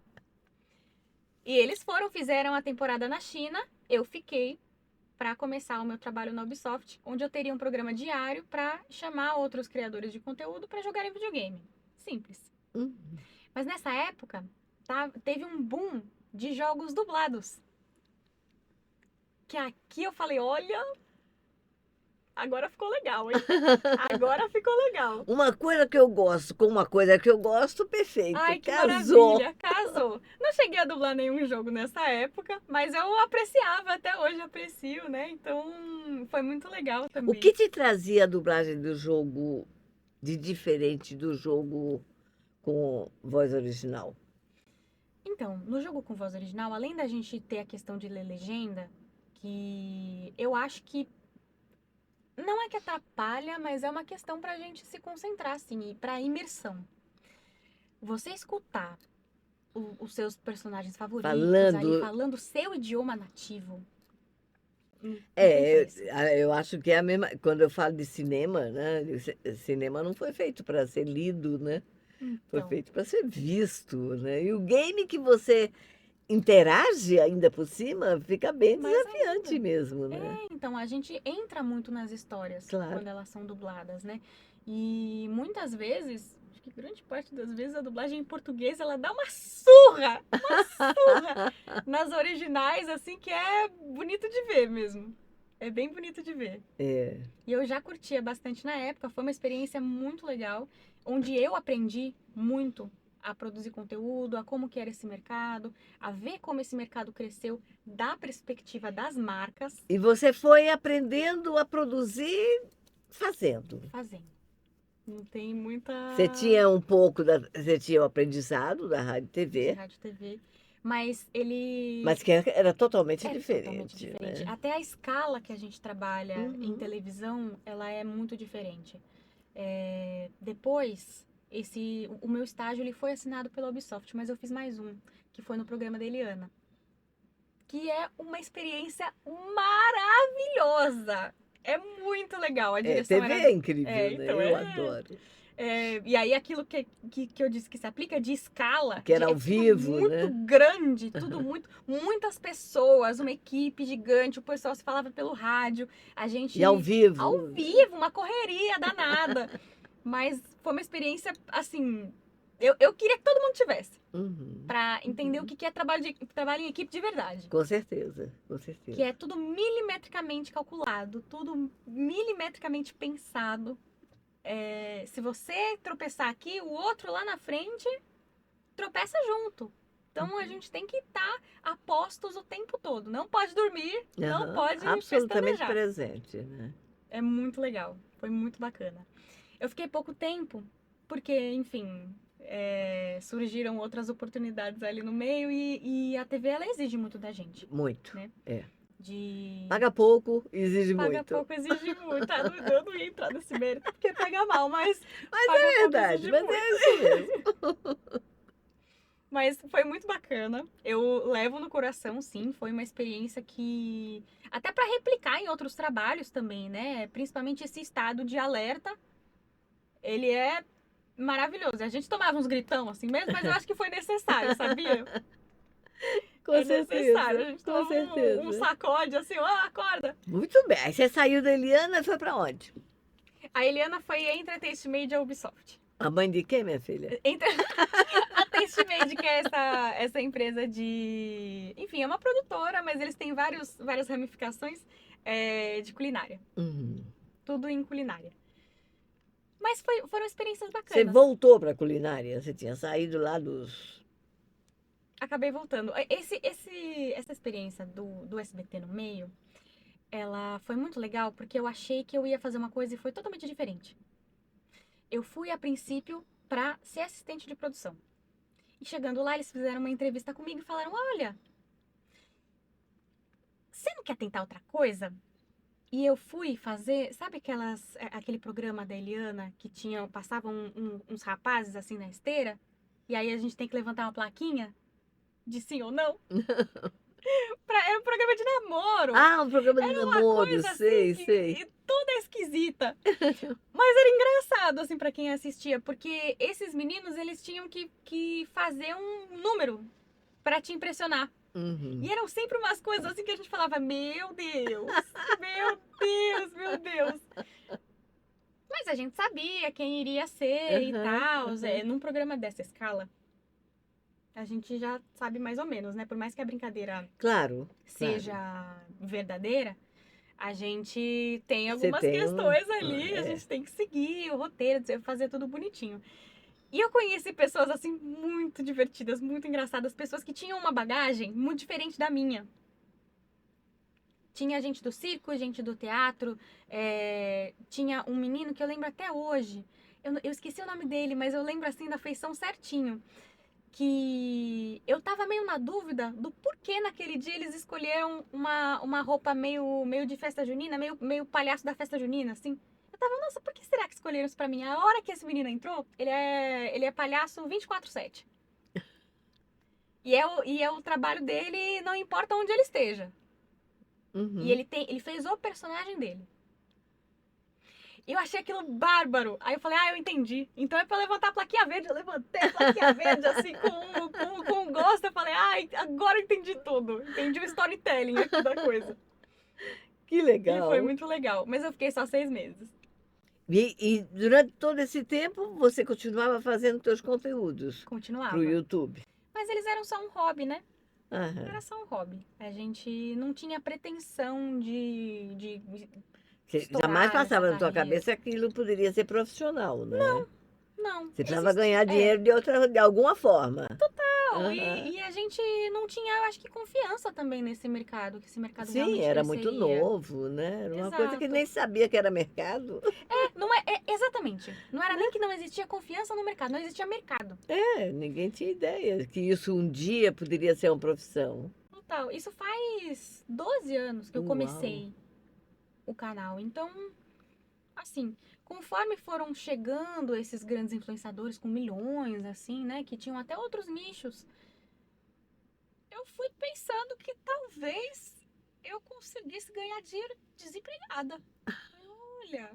E eles fizeram a temporada na China, eu fiquei para começar o meu trabalho na Ubisoft, onde eu teria um programa diário para chamar outros criadores de conteúdo para jogarem videogame. Simples. Hum. Mas nessa época, teve um boom de jogos dublados. Que aqui eu falei, olha, agora ficou legal, hein? Agora ficou legal. Uma coisa que eu gosto com uma coisa que eu gosto, perfeito. Ai, que Casou. maravilha, casou. Não cheguei a dublar nenhum jogo nessa época, mas eu apreciava, até hoje aprecio, né? Então, foi muito legal também. O que te trazia a dublagem do jogo de diferente do jogo com voz original? Então, no jogo com voz original, além da gente ter a questão de ler legenda, que eu acho que não é que atrapalha, mas é uma questão pra gente se concentrar, assim, e pra imersão. Você escutar os seus personagens favoritos ali falando seu idioma nativo. Eu acho que é a mesma. Quando eu falo de cinema, né? Cinema não foi feito para ser lido, né? Foi Então, feito para ser visto, né? E o game que você interage ainda por cima fica bem mais desafiante ainda. mesmo, né? Então a gente entra muito nas histórias Claro. quando elas são dubladas, né? E muitas vezes, acho que grande parte das vezes a dublagem em português ela dá uma surra nas originais, assim, que é bonito de ver mesmo. É bem bonito de ver. É. E eu já curtia bastante na época, foi uma experiência muito legal, onde eu aprendi muito a produzir conteúdo, a como que era esse mercado, a ver como esse mercado cresceu da perspectiva das marcas. E você foi aprendendo a produzir fazendo. Não tem muita... Você tinha um pouco você tinha o aprendizado da rádio e TV. Rádio e TV, mas ele... Mas que era totalmente é diferente. totalmente diferente. Né? Até a escala que a gente trabalha em televisão, ela é muito diferente. Depois, o meu estágio ele foi assinado pela Ubisoft, mas eu fiz mais um, que foi no programa da Eliana. Que é uma experiência maravilhosa. É muito legal. A direção TV é incrível, né? então, eu adoro. E aí aquilo que eu disse que se aplica de escala. Que era ao vivo, muito né? grande, tudo muitas pessoas, uma equipe gigante, o pessoal se falava pelo rádio, a gente... E ao vivo. Ao vivo, uma correria danada. Mas foi uma experiência, assim... Eu queria que todo mundo tivesse. Pra entender o que é trabalho em equipe de verdade. Com certeza, com certeza. Que é tudo milimetricamente calculado, tudo milimetricamente pensado. Se você tropeçar aqui, o outro lá na frente tropeça junto. Então a gente tem que estar a postos o tempo todo. Não pode dormir, não pode absolutamente pestanejar. presente, né? É muito legal, foi muito bacana. Eu fiquei pouco tempo, porque, enfim, surgiram outras oportunidades ali no meio e a TV ela exige muito da gente. Muito, né? Paga pouco, exige muito. Paga pouco, exige muito. Eu não ia entrar nesse mérito, porque pega mal, mas é verdade, mas é isso mesmo. Mas foi muito bacana. Eu levo no coração, sim. Foi uma experiência que... Até para replicar em outros trabalhos também, né? Principalmente esse estado de alerta. Ele é maravilhoso. A gente tomava uns gritão assim mesmo, mas eu acho que foi necessário, sabia? Com certeza. Necessário. A gente tomava um sacode assim, acorda. Muito bem. Aí você saiu da Eliana e foi para onde? A Eliana foi entre a Tastemade e a Ubisoft. A mãe de quem, minha filha? A Tastemade, que é essa empresa de... Enfim, é uma produtora, mas eles têm várias ramificações de culinária. Tudo em culinária. Mas foram experiências bacanas. Você voltou para a culinária? Você tinha saído lá dos... Acabei voltando. Essa experiência do SBT no meio, ela foi muito legal, porque eu achei que eu ia fazer uma coisa e foi totalmente diferente. Eu fui, a princípio, para ser assistente de produção. E chegando lá, eles fizeram uma entrevista comigo e falaram, olha, você não quer tentar outra coisa? E eu fui fazer, sabe aquele programa da Eliana que passavam uns rapazes assim na esteira? E aí a gente tem que levantar uma plaquinha de sim ou não? Era um programa de namoro. Um programa de namoro, coisa, sei. E toda esquisita. Mas era engraçado, assim, pra quem assistia, porque esses meninos, eles tinham que fazer um número pra te impressionar. Uhum. E eram sempre umas coisas assim que a gente falava, meu Deus, meu Deus, meu Deus. Mas a gente sabia quem iria ser e Aham, tal. aham. Num programa dessa escala, a gente já sabe mais ou menos, né? Por mais que a brincadeira Claro, claro. seja verdadeira, a gente tem Você algumas tem um. questões ali, a É. gente tem que seguir o roteiro, fazer tudo bonitinho. E eu conheci pessoas assim muito divertidas, muito engraçadas, pessoas que tinham uma bagagem muito diferente da minha. Tinha gente do circo, gente do teatro, tinha um menino que eu lembro até hoje. Eu esqueci o nome dele, mas eu lembro assim da feição certinho. Que eu tava meio na dúvida do porquê naquele dia eles escolheram uma roupa meio de festa junina, meio palhaço da festa junina, assim. Eu tava, nossa, por que será que escolheram isso pra mim? A hora que esse menino entrou, ele é palhaço 24/7. E é o trabalho dele, não importa onde ele esteja. E Uhum. ele fez o personagem dele. E eu achei aquilo bárbaro. Aí eu falei, eu entendi. Então é pra levantar a plaquinha verde. Eu levantei a plaquinha verde, assim, com gosto. Eu falei, agora eu entendi tudo. Entendi o storytelling aqui da coisa. Que E foi legal. muito legal. Mas eu fiquei só 6 meses. E durante todo esse tempo, você continuava fazendo seus conteúdos para o Continuava. YouTube? Mas eles eram só um hobby, né? Aham. Era só um hobby. A gente não tinha pretensão de Jamais estourar nessa passava na tua carreira. cabeça que aquilo poderia ser profissional, né? Não, Você precisava existia. ganhar dinheiro de alguma forma. Total. Aham. E a gente não tinha, eu acho que, confiança também nesse mercado, que esse mercado Sim, realmente era muito cresceria. novo, né? Era uma coisa que Exato. nem sabia que era mercado. Não exatamente. Não era nem que não existia confiança no mercado, não existia mercado. É, ninguém tinha ideia que isso um dia poderia ser uma profissão. Total. Isso faz 12 anos que eu Uau! comecei o canal. Então, assim, conforme foram chegando esses grandes influenciadores com milhões, assim, né, que tinham até outros nichos, eu fui pensando que talvez eu conseguisse ganhar dinheiro desempregada. Olha.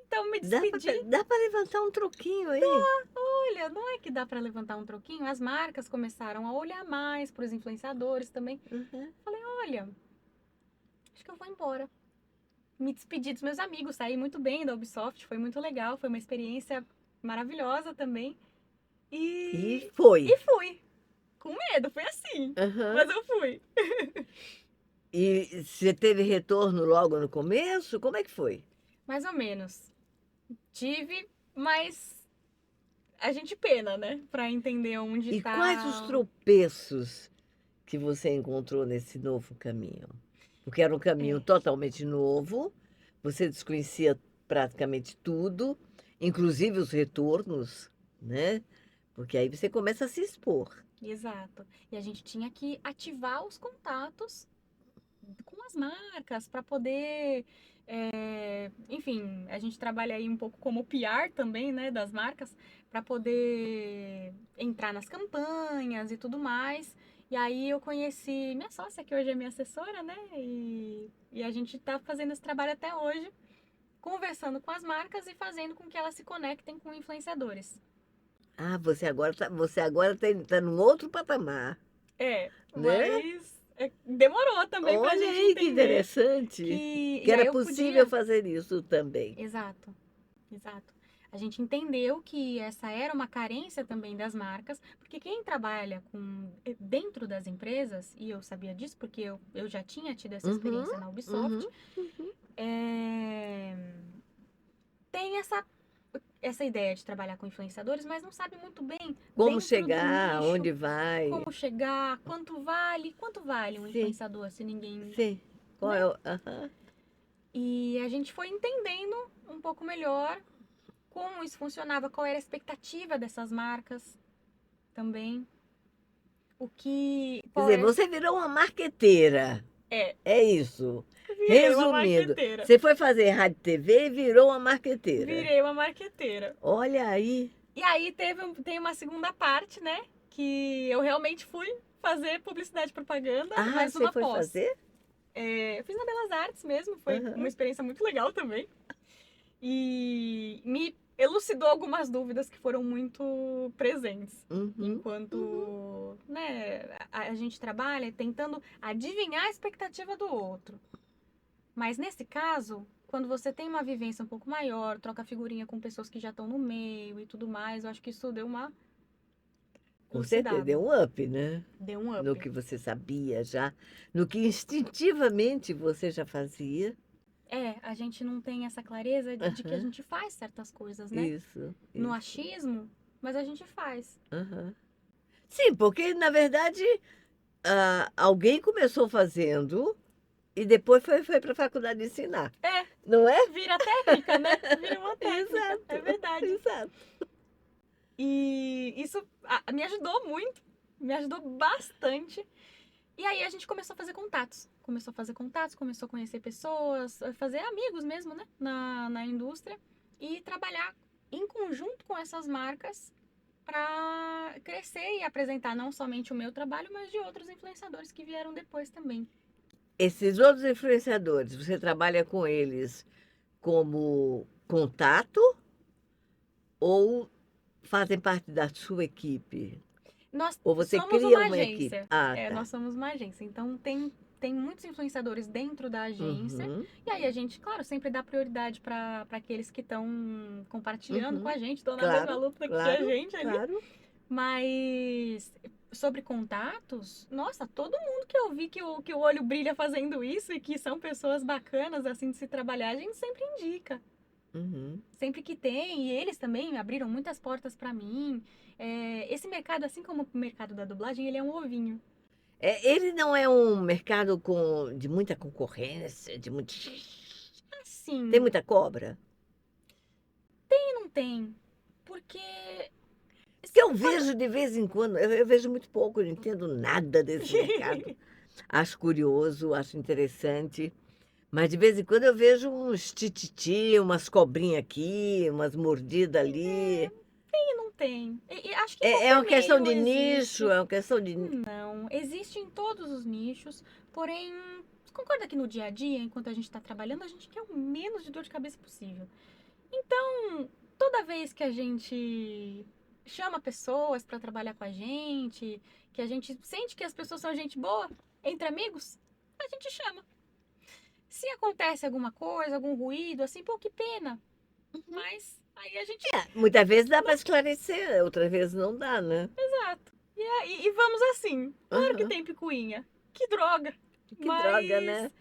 Então me despedi. Dá pra levantar um troquinho aí? Olha, não é que dá para levantar um troquinho? As marcas começaram a olhar mais para os influenciadores também. Uhum. Falei, olha, acho que eu vou embora. Me despedi dos meus amigos, saí muito bem da Ubisoft, foi muito legal, foi uma experiência maravilhosa também. E E, foi. e fui. Com medo, foi assim. Aham. Mas eu fui. E você teve retorno logo no começo? Como é que foi? Mais ou menos. Tive, mas a gente pena, né? Pra entender onde E quais os tá. tropeços que você encontrou nesse novo caminho? Porque era um caminho É, totalmente novo, você desconhecia praticamente tudo, inclusive os retornos, né? Porque aí você começa a se expor. exato. E a gente tinha que ativar os contatos com as marcas para poder. Enfim, a gente trabalha aí um pouco como PR também, né, das marcas, para poder entrar nas campanhas e tudo mais. E aí eu conheci minha sócia, que hoje é minha assessora, né? E a gente está fazendo esse trabalho até hoje, conversando com as marcas e fazendo com que elas se conectem com influenciadores. Ah, você agora tá num outro patamar, né? Mas demorou também pra Olha gente aí que entender interessante, que. que E aí era eu possível podia. fazer isso também. Exato, exato. A gente entendeu que essa era uma carência também das marcas, porque quem trabalha dentro das empresas, e eu sabia disso porque eu já tinha tido essa Uhum, experiência na uhum. Ubisoft, é, tem essa ideia de trabalhar com influenciadores, mas não sabe muito bem Como dentro do chegar, nicho, aonde vai? como chegar, quanto vale um Sim, influenciador se ninguém, sim. Qual né? é o... Aham. E a gente foi entendendo um pouco melhor como isso funcionava, qual era a expectativa dessas marcas também, Quer qual dizer, era, você virou uma marqueteira. é, É isso. virei uma Resumindo, marqueteira, você foi fazer rádio e TV e virou uma marqueteira. virei uma marqueteira. Olha aí. E aí tem uma segunda parte, né, que eu realmente fui fazer publicidade e propaganda, Ah, mas você uma foi pós. fazer? Eu fiz na Belas Artes mesmo, foi uma Aham. experiência muito legal também. E elucidou algumas dúvidas que foram muito presentes. Uhum. Enquanto, né, a gente trabalha tentando adivinhar a expectativa do outro. Mas nesse caso, quando você tem uma vivência um pouco maior, troca figurinha com pessoas que já estão no meio e tudo mais, eu acho que isso deu uma Com certeza, deu elucidada. um up, né? Deu um No up. que você sabia já, no que instintivamente você já fazia. A gente não tem essa clareza de que a Aham, gente faz certas coisas, né? isso, No isso. achismo, mas a gente faz. Aham. Sim, porque na verdade alguém começou fazendo e depois foi para a faculdade ensinar, É, não é? vira técnica, né? Vira uma técnica, é Exato, verdade. exato. E isso me ajudou muito, me ajudou bastante. E aí a gente começou a fazer contatos. Começou a conhecer pessoas, a fazer amigos mesmo, né? Na indústria. E trabalhar em conjunto com essas marcas para crescer e apresentar não somente o meu trabalho, mas de outros influenciadores que vieram depois também. Esses outros influenciadores, você trabalha com eles como contato ou fazem parte da sua equipe? Nós Ou você somos cria uma uma equipe? agência. Ah, tá. Nós somos uma agência. Então tem muitos influenciadores dentro da agência. Uhum, E aí a gente, claro, sempre dá prioridade para aqueles que estão compartilhando com uhum. a gente, estão na mesma Claro, luta que a claro, gente ali. claro. Mas sobre contatos, nossa, todo mundo que eu vi que o olho brilha fazendo isso e que são pessoas bacanas assim de se trabalhar, a gente sempre indica. Uhum. Sempre que tem, e eles também abriram muitas portas para mim. Esse mercado, assim como o mercado da dublagem, ele é um ovinho. Ele não é um mercado de muita concorrência, tem Assim, muita cobra? e não tem. Porque Porque se eu for... vejo de vez em quando, eu vejo muito pouco, eu não entendo nada desse mercado. Acho curioso, acho interessante, mas de vez em quando eu vejo uns tititi, umas cobrinhas aqui, umas mordidas ali. e não tem. E acho que em É qualquer uma questão meio de nicho, existe. é uma questão de. Não, existe em todos os nichos, porém, você concorda que no dia a dia, enquanto a gente está trabalhando, a gente quer o menos de dor de cabeça possível. Então, toda vez que a gente chama pessoas para trabalhar com a gente, que a gente sente que as pessoas são gente boa, entre amigos, a gente chama. Se acontece alguma coisa, algum ruído, assim, pô, que pena. Mas aí a gente. Muitas vezes dá para esclarecer, outras vezes não dá, né? Exato. E vamos assim. Claro que Aham. tem picuinha. Que droga. Que droga, Mas. né?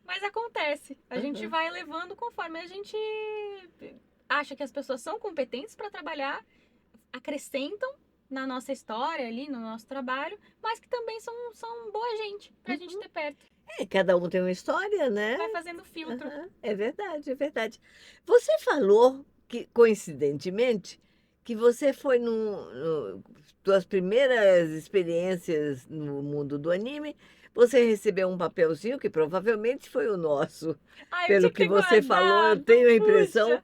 Mas acontece. A gente Aham. vai levando conforme a gente acha que as pessoas são competentes para trabalhar, acrescentam na nossa história ali, no nosso trabalho, mas que também são boa gente pra gente Uhum. ter perto. Cada um tem uma história, né? Vai fazendo filtro. Aham, é verdade, é verdade. Você falou que, coincidentemente, que você foi suas primeiras experiências no mundo do anime, você recebeu um papelzinho que provavelmente foi o nosso. Ai, eu Pelo tinha que que ter você falou, eu guardado. tenho a impressão Puxa.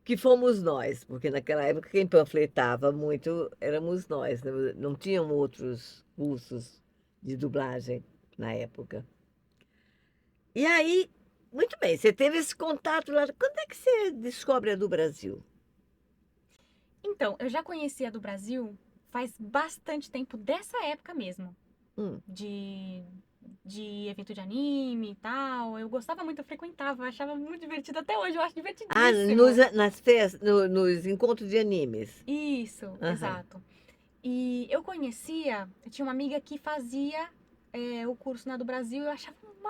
que fomos nós, porque naquela época quem panfletava muito éramos nós, não tinham outros cursos de dublagem na época. E aí, muito bem, você teve esse contato lá. Quando é que você descobre a do Brasil? Então, eu já conhecia do Brasil faz bastante tempo, dessa época mesmo. Hum. De evento de anime e tal. Eu gostava muito, eu frequentava, eu achava muito divertido. Até hoje eu acho Ah, divertidíssimo. nas festas, nos encontros de animes. Isso, Aham. exato. E eu tinha uma amiga que fazia o curso na do Brasil e eu achava o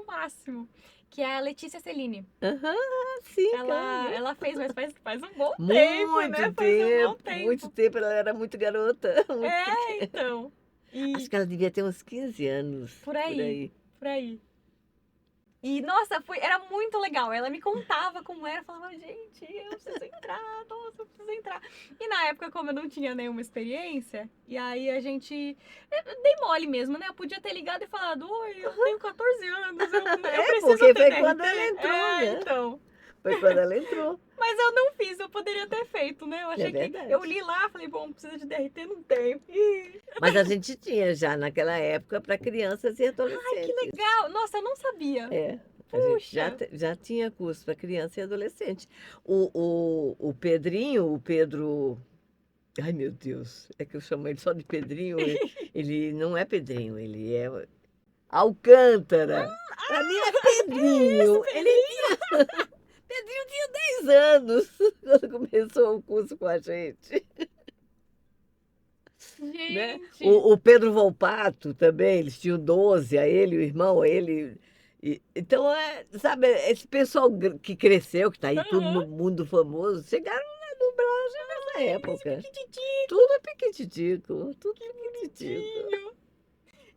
máximo. Que é a Letícia Celine. Aham, sim, Ela, claro. ela fez, mas faz um bom tempo, né? Muito Faz um bom tempo, muito tempo. tempo. Ela era muito garota, muito pequena. Então. Acho E que ela devia ter uns 15 anos, por por aí, aí. por aí. E, nossa, era muito legal. Ela me contava como era. Eu falava, gente, eu preciso entrar, nossa, eu preciso entrar. E na época, como eu não tinha nenhuma experiência, e aí a gente. Eu dei mole mesmo, né? Eu podia ter ligado e falado, oi, eu tenho 14 anos, eu preciso Porque ter foi quando ela DRT. entrou, né? Então. Foi quando ela entrou. Mas eu não fiz, eu poderia ter feito, né? Eu É achei que. Eu verdade. li lá, falei, bom, precisa de DRT, não tenho. Ih, Mas a gente tinha já naquela época para crianças e ai, que adolescentes. legal! Nossa, eu não sabia. É. A gente Puxa! já tinha curso para criança e adolescente. O Pedrinho, o Pedro. Ai, meu Deus, é que eu chamo ele só de Pedrinho. Ele não é Pedrinho, ele é Alcântara. Para mim é Esse Pedrinho. Pedrinho tinha 10 anos quando começou o curso com a gente, né? Gente! O Pedro Volpato também, eles tinham 12, a ele, o irmão, ele. Então, sabe, esse pessoal que cresceu, que está aí tudo Aham. no mundo famoso, chegaram na dublagem nessa Esse época. piquititico, Tudo é piquititico, tudo que piquititico. bonitinho.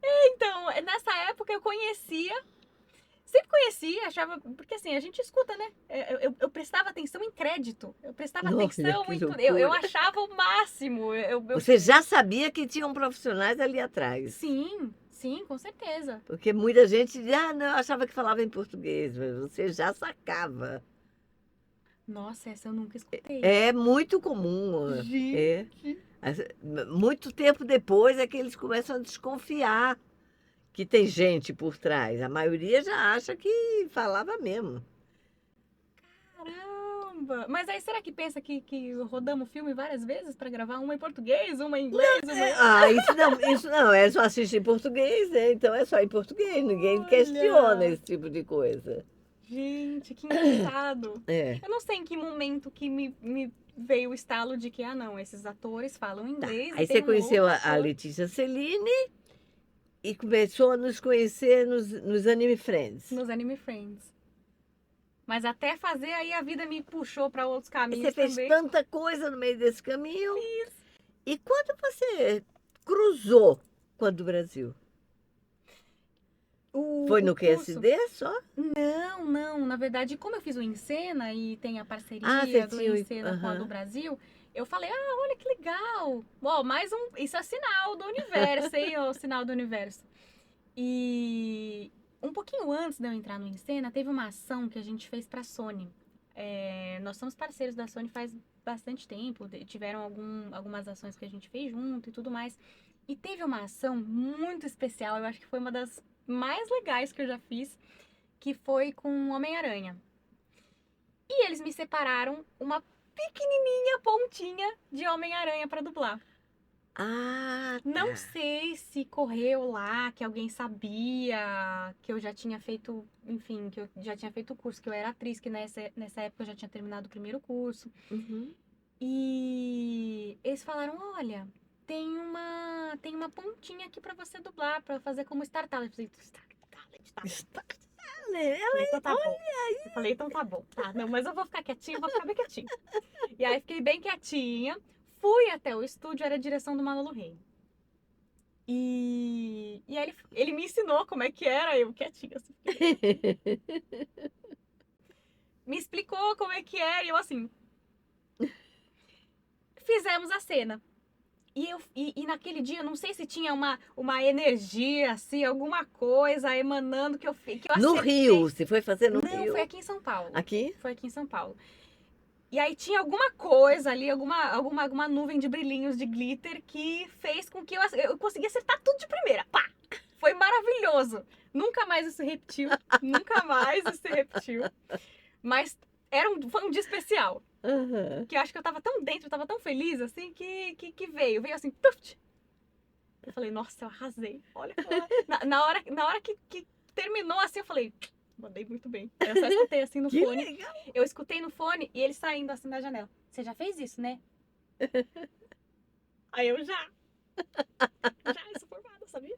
Então, nessa época eu conhecia, sempre conhecia, achava, porque assim, a gente escuta, né? Eu prestava atenção em crédito, eu prestava Olha atenção que em tudo, eu loucura. achava o máximo. Você já sabia que tinham profissionais ali atrás. Sim, sim, com certeza. Porque muita gente dizia, não, eu achava que falava em português, mas você já sacava. Nossa, essa eu nunca escutei. É muito comum. É. Gente. As- Muito tempo depois é que eles começam a desconfiar que tem gente por trás. A maioria já acha que falava mesmo. Caramba! Mas aí será que pensa que rodamos o filme várias vezes pra gravar uma em português, uma em inglês, uma em... Isso não, é só assistir em português, né? Então é só em português, ninguém questiona Olha! esse tipo de coisa. Gente, que engraçado. É, Eu não sei em que momento que me veio o estalo de que, ah, não, esses atores falam tá. inglês e Aí tem você um conheceu outro a ator. Letícia Celine e começou a nos conhecer nos Anime Friends. Nos Anime Friends. Mas até fazer aí a vida me puxou pra outros Aí você caminhos fez também. tanta coisa no meio desse caminho. E quando você cruzou com a do Brasil? Foi O no curso. QSD só? Não, não. Na verdade, como eu fiz o Encena e tem a Ah, parceria você do tinha. Encena com a do Brasil, eu falei, ah, olha que legal. Ó, mais um. Isso é sinal do universo, hein? O sinal do universo. E um pouquinho antes de eu entrar no Encena, teve uma ação que a gente fez pra Sony. Nós somos parceiros da Sony faz bastante tempo, tiveram algumas ações que a gente fez junto e tudo mais. E teve uma ação muito especial, eu acho que foi uma das mais legais que eu já fiz, que foi com o Homem-Aranha. E eles me separaram uma pequenininha pontinha de Homem-Aranha pra dublar. Ah, Não tá. sei se correu lá, que alguém sabia que eu já tinha feito, enfim, que eu já tinha feito o curso, que eu era atriz, que nessa época eu já tinha terminado o primeiro curso. Uhum. E eles falaram, olha, tem uma pontinha aqui pra você dublar, pra fazer como Star Talent. Eu falei, Star Talent, tá bom. Está- Falei, então tá bom. Eu falei, então tá bom. Tá, não, mas eu vou ficar quietinha, vou ficar bem quietinha. E aí fiquei bem quietinha, fui até o estúdio, era a direção do Manolo Rey. E aí ele me ensinou como é que era, eu quietinha, assim. Me explicou como é que era, e eu assim. Fizemos a cena. E naquele dia, não sei se tinha uma energia, assim, alguma coisa emanando que eu No acertei. Rio, você foi fazer no Não, Rio? foi aqui em São Paulo. Aqui? Foi aqui em São Paulo. E aí tinha alguma coisa ali, alguma nuvem de brilhinhos de glitter que fez com que eu conseguia acertar tudo de primeira. Pá! Foi maravilhoso. Nunca mais isso se repetiu. Nunca mais isso se repetiu. Mas foi um dia especial. Aham. Que eu acho que eu tava tão dentro, eu tava tão feliz, assim, que veio. Veio assim, tuft! Eu falei, nossa, eu arrasei. Olha como na hora que terminou assim, eu falei, mandei muito bem. Eu só escutei assim no Que fone. legal. Eu escutei no fone e ele saindo assim da janela. Você já fez isso, né? Aí eu já. Já, sou formada, sabia?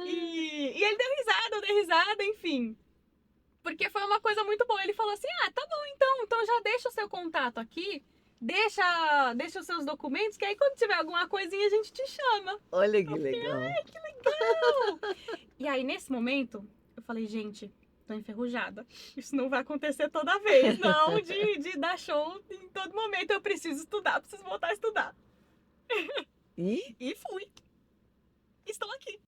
E ele deu risada, eu dei risada, enfim. Porque foi uma coisa muito boa. Ele falou assim, ah, tá bom então já deixa o seu contato aqui. Deixa os seus documentos, que aí quando tiver alguma coisinha a gente te chama. Olha que legal. E aí, nesse momento, eu falei, gente, tô enferrujada. Isso não vai acontecer toda vez, não, de dar show em todo momento. Eu preciso estudar, preciso voltar a estudar. E E fui. Estou aqui.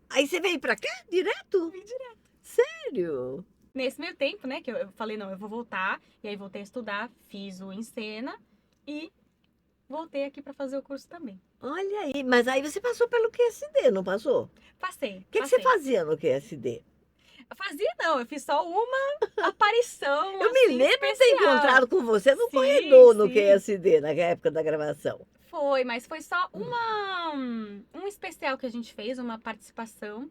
aí você veio pra cá direto? Vim direto. Sério? Nesse meio tempo, né, que eu falei, não, eu vou voltar. E aí voltei a estudar, fiz o Encena e voltei aqui para fazer o curso também. Olha aí, mas aí você passou pelo QSD, não passou? Passei, O que você passei. fazia no QSD? Fazia não, eu fiz só uma aparição, Eu me assim, lembro de ter especial. encontrado com você no Sim, corredor no sim. QSD, na época da gravação. Foi, mas foi só um especial que a gente fez, uma participação.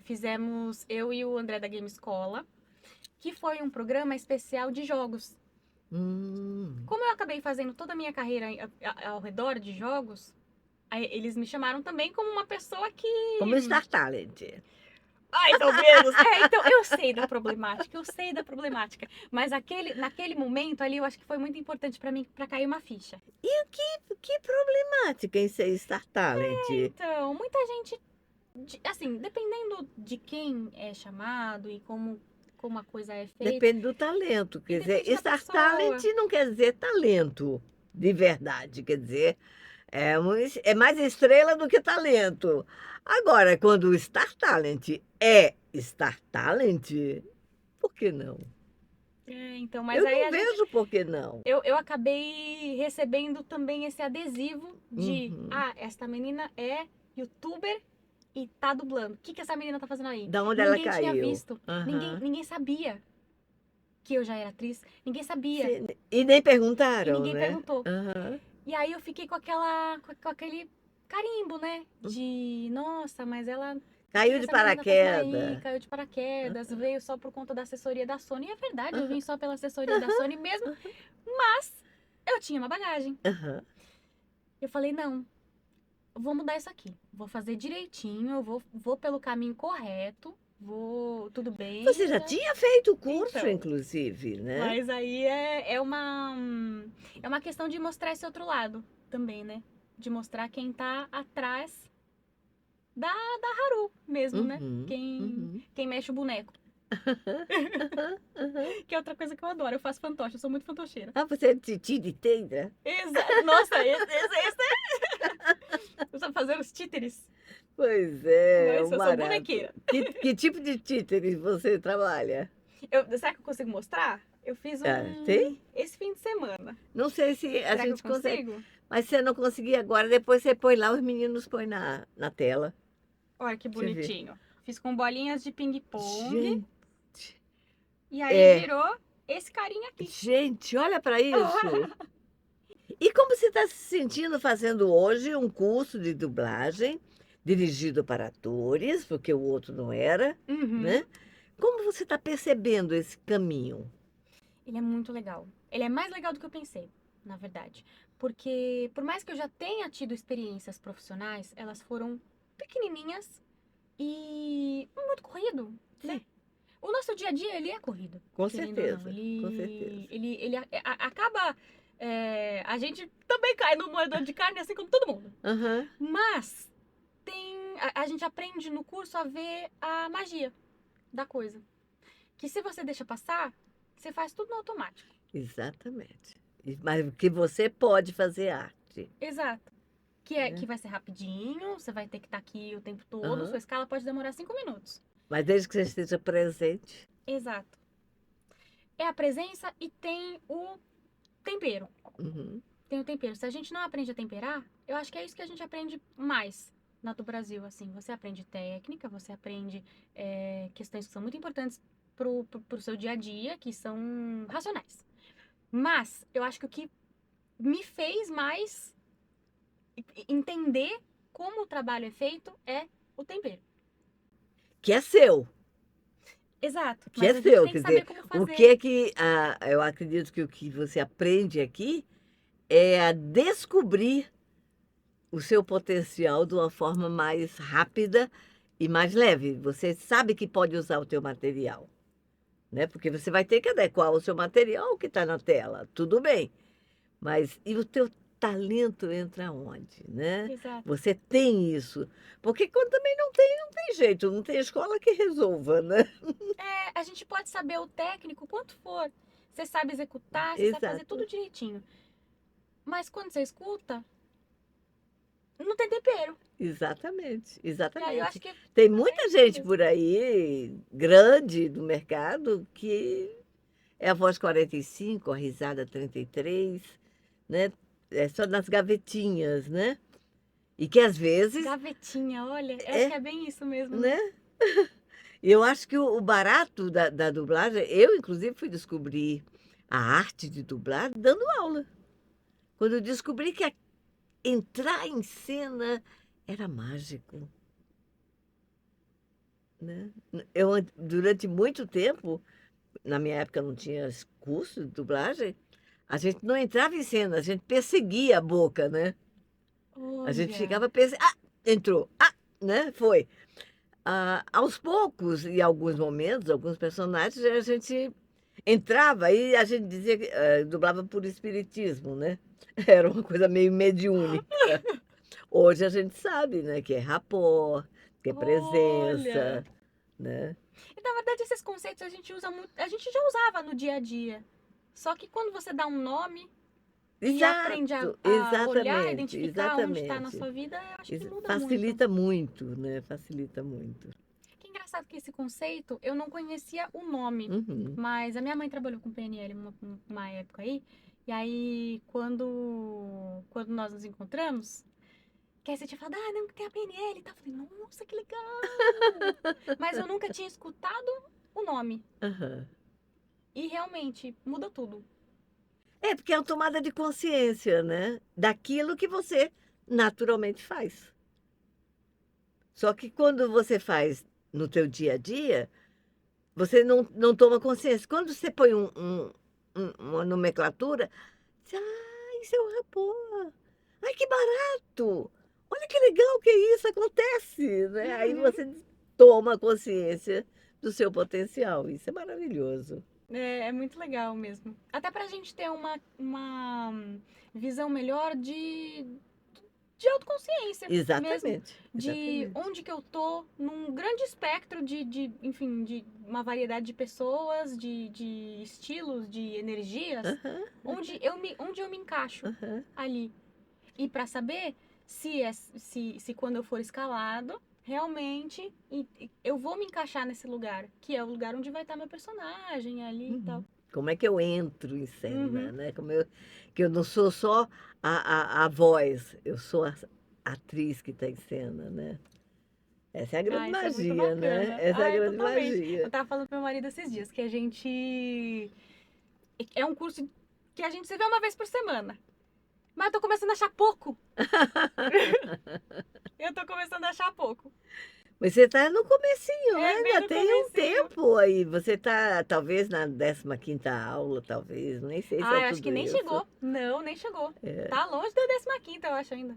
Fizemos eu e o André da Game Escola, que foi um programa especial de jogos. Como eu acabei fazendo toda a minha carreira ao redor de jogos, aí eles me chamaram também como uma pessoa que... Como Star Talent. Mais ou menos. Então, eu sei da problemática. Mas naquele momento ali, eu acho que foi muito importante pra mim, pra cair uma ficha. E que problemática em ser Star Talent? Então, muita gente, assim, dependendo de quem é chamado e como a coisa é feita. Depende do talento. Quer dizer, depende da Star pessoa. Talent não quer dizer talento de verdade. Quer dizer, é mais estrela do que talento. Agora, quando o Star Talent é Star Talent, por que não? Então, mas Eu aí não vejo por que não. eu acabei recebendo também esse adesivo de, Uhum. esta menina é youtuber e tá dublando. O que essa menina tá fazendo aí? Da onde ela Ninguém caiu? tinha visto. Aham. Ninguém sabia que eu já era atriz. Ninguém sabia. E nem perguntaram, E ninguém né? perguntou. Aham. E aí eu fiquei com aquele carimbo, né? De, nossa, mas ela... Caiu que de essa menina tá fazendo aí? paraquedas. Caiu de paraquedas, veio só por conta da assessoria da Sony. E é verdade, eu vim só pela assessoria da Sony mesmo. Mas eu tinha uma bagagem. Aham. Eu falei, não, eu vou mudar isso aqui. Vou fazer direitinho, eu vou pelo caminho correto. Tudo bem. Você já tinha feito o curso, Então, inclusive, né? Mas aí é uma questão de mostrar esse outro lado também, né? De mostrar quem tá atrás da Haru mesmo, né? Uhum, uhum. Quem mexe o boneco. Que é outra coisa que eu adoro. Eu faço fantoche, eu sou muito fantocheira. Ah, você é Titi de Teira? Exato. Nossa, esse é... Eu sabe fazer os títeres. Pois é, Mas eu sou barato. bonequeira. Que tipo de títeres você trabalha? Será que eu consigo mostrar? Eu fiz tem? esse fim de semana. Não sei se a Será que gente eu consegue. consigo? Mas se você não conseguir agora, depois você põe lá, os meninos põem na tela. Olha que Deixa eu ver. bonitinho. Fiz com bolinhas de ping-pong. Gente, E aí virou esse carinha aqui. gente, olha para isso. E como você está se sentindo fazendo hoje um curso de dublagem dirigido para atores, porque o outro não era, Uhum. né? Como você está percebendo esse caminho? Ele é muito legal. Ele é mais legal do que eu pensei, na verdade. Porque, por mais que eu já tenha tido experiências profissionais, elas foram pequenininhas e muito corrido, né? O nosso dia a dia, ele é corrido. Com querendo ou certeza, não. Ele, com certeza. Ele acaba... a gente também cai no moedor de carne, assim como todo mundo. Aham. Mas a gente aprende no curso a ver a magia da coisa. Que se você deixa passar, você faz tudo no automático. Exatamente. Mas que você pode fazer arte. Exato. Que vai ser rapidinho, você vai ter que estar aqui o tempo todo, Aham. sua escala pode demorar 5 minutos. Mas desde que você esteja presente. Exato. É a presença e tem o tempero. Uhum. Tem o tempero. Se a gente não aprende a temperar, eu acho que é isso que a gente aprende mais na do Brasil, assim. Você aprende técnica, você aprende questões que são muito importantes pro seu dia a dia, que são racionais. Mas eu acho que o que me fez mais entender como o trabalho é feito é o tempero. Que é seu. Exato. Que Mas é a gente seu. tem Quer que saber dizer, como fazer. o que é que. Eu acredito que o que você aprende aqui é a descobrir o seu potencial de uma forma mais rápida e mais leve. Você sabe que pode usar o teu material, né? Porque você vai ter que adequar o seu material ao que está na tela. Tudo bem. Mas e o teu talento entra onde, né? Exato. Você tem isso. Porque quando também não tem jeito, não tem escola que resolva, né? A gente pode saber o técnico quanto for. Você sabe executar, você sabe fazer Exato. tudo direitinho. Mas quando você escuta, não tem tempero. Exatamente, E aí eu exatamente. acho que Tem muita isso gente mesmo. por aí, grande do mercado, que é a voz 45, a risada 33, né? é só nas gavetinhas, né? E que às vezes, Gavetinha, olha, eu acho é, que é bem isso mesmo, né? né? Eu acho que o barato da dublagem, eu inclusive fui descobrir a arte de dublar dando aula. Quando eu descobri que entrar em cena era mágico, né? Eu, durante muito tempo, na minha época não tinha curso de dublagem, a gente não entrava em cena, a gente perseguia a boca, né? A gente Olha, ficava pensando, entrou, né? Foi. Aos poucos, em alguns momentos, alguns personagens, a gente entrava e a gente dizia que dublava por espiritismo, né? Era uma coisa meio mediúnica. Hoje a gente sabe, né, que é rapport, que é olha. presença, né? E na verdade esses conceitos a gente usa muito, a gente já usava no dia a dia. Só que quando você dá um nome e aprende Exato, a olhar, exatamente, identificar onde está na exatamente. sua vida, eu acho que muda muito. Facilita muito, né? Facilita muito. Que engraçado que esse conceito eu não conhecia o nome, Uhum. mas a minha mãe trabalhou com PNL uma época aí, e aí quando nós nos encontramos, que aí você tinha falado, não, que tem a PNL e tal. Eu falei, nossa, que legal! Mas eu nunca tinha escutado o nome. Aham. E realmente muda tudo. É, porque é uma tomada de consciência, né? Daquilo que você naturalmente faz. Só que quando você faz no teu dia a dia, você não toma consciência. Quando você põe uma nomenclatura, você, isso é um rapor. Ai, que barato! Olha que legal que isso acontece, né? Aí Uhum. você toma consciência do seu potencial. Isso é maravilhoso. É muito legal mesmo. Até pra gente ter uma visão melhor de autoconsciência mesmo. Exatamente, De exatamente. onde que eu tô num grande espectro enfim, de uma variedade de pessoas, de estilos, de energias, Aham, onde eu me encaixo aham. ali. E para saber se quando eu for escalado, realmente eu vou me encaixar nesse lugar, que é o lugar onde vai estar meu personagem ali e tal. Uhum. Como é que eu entro em cena, Uhum. né? Que eu não sou só a voz, eu sou a atriz que está em cena, né? Essa é a grande Isso é muito magia, né? bacana. Essa é a É grande totalmente. Eu magia. tava falando pro meu marido esses dias que a gente. É um curso que a gente se vê uma vez por semana. Mas eu tô começando a achar pouco. Eu tô começando a achar pouco. Mas você está no comecinho, né? É bem Ainda no tem um comecinho. tempo aí. Você está, talvez, na 15ª aula, talvez. Nem sei se é Eu acho que tudo nem isso. chegou. Não, nem chegou. É. Tá longe da 15ª, eu acho ainda.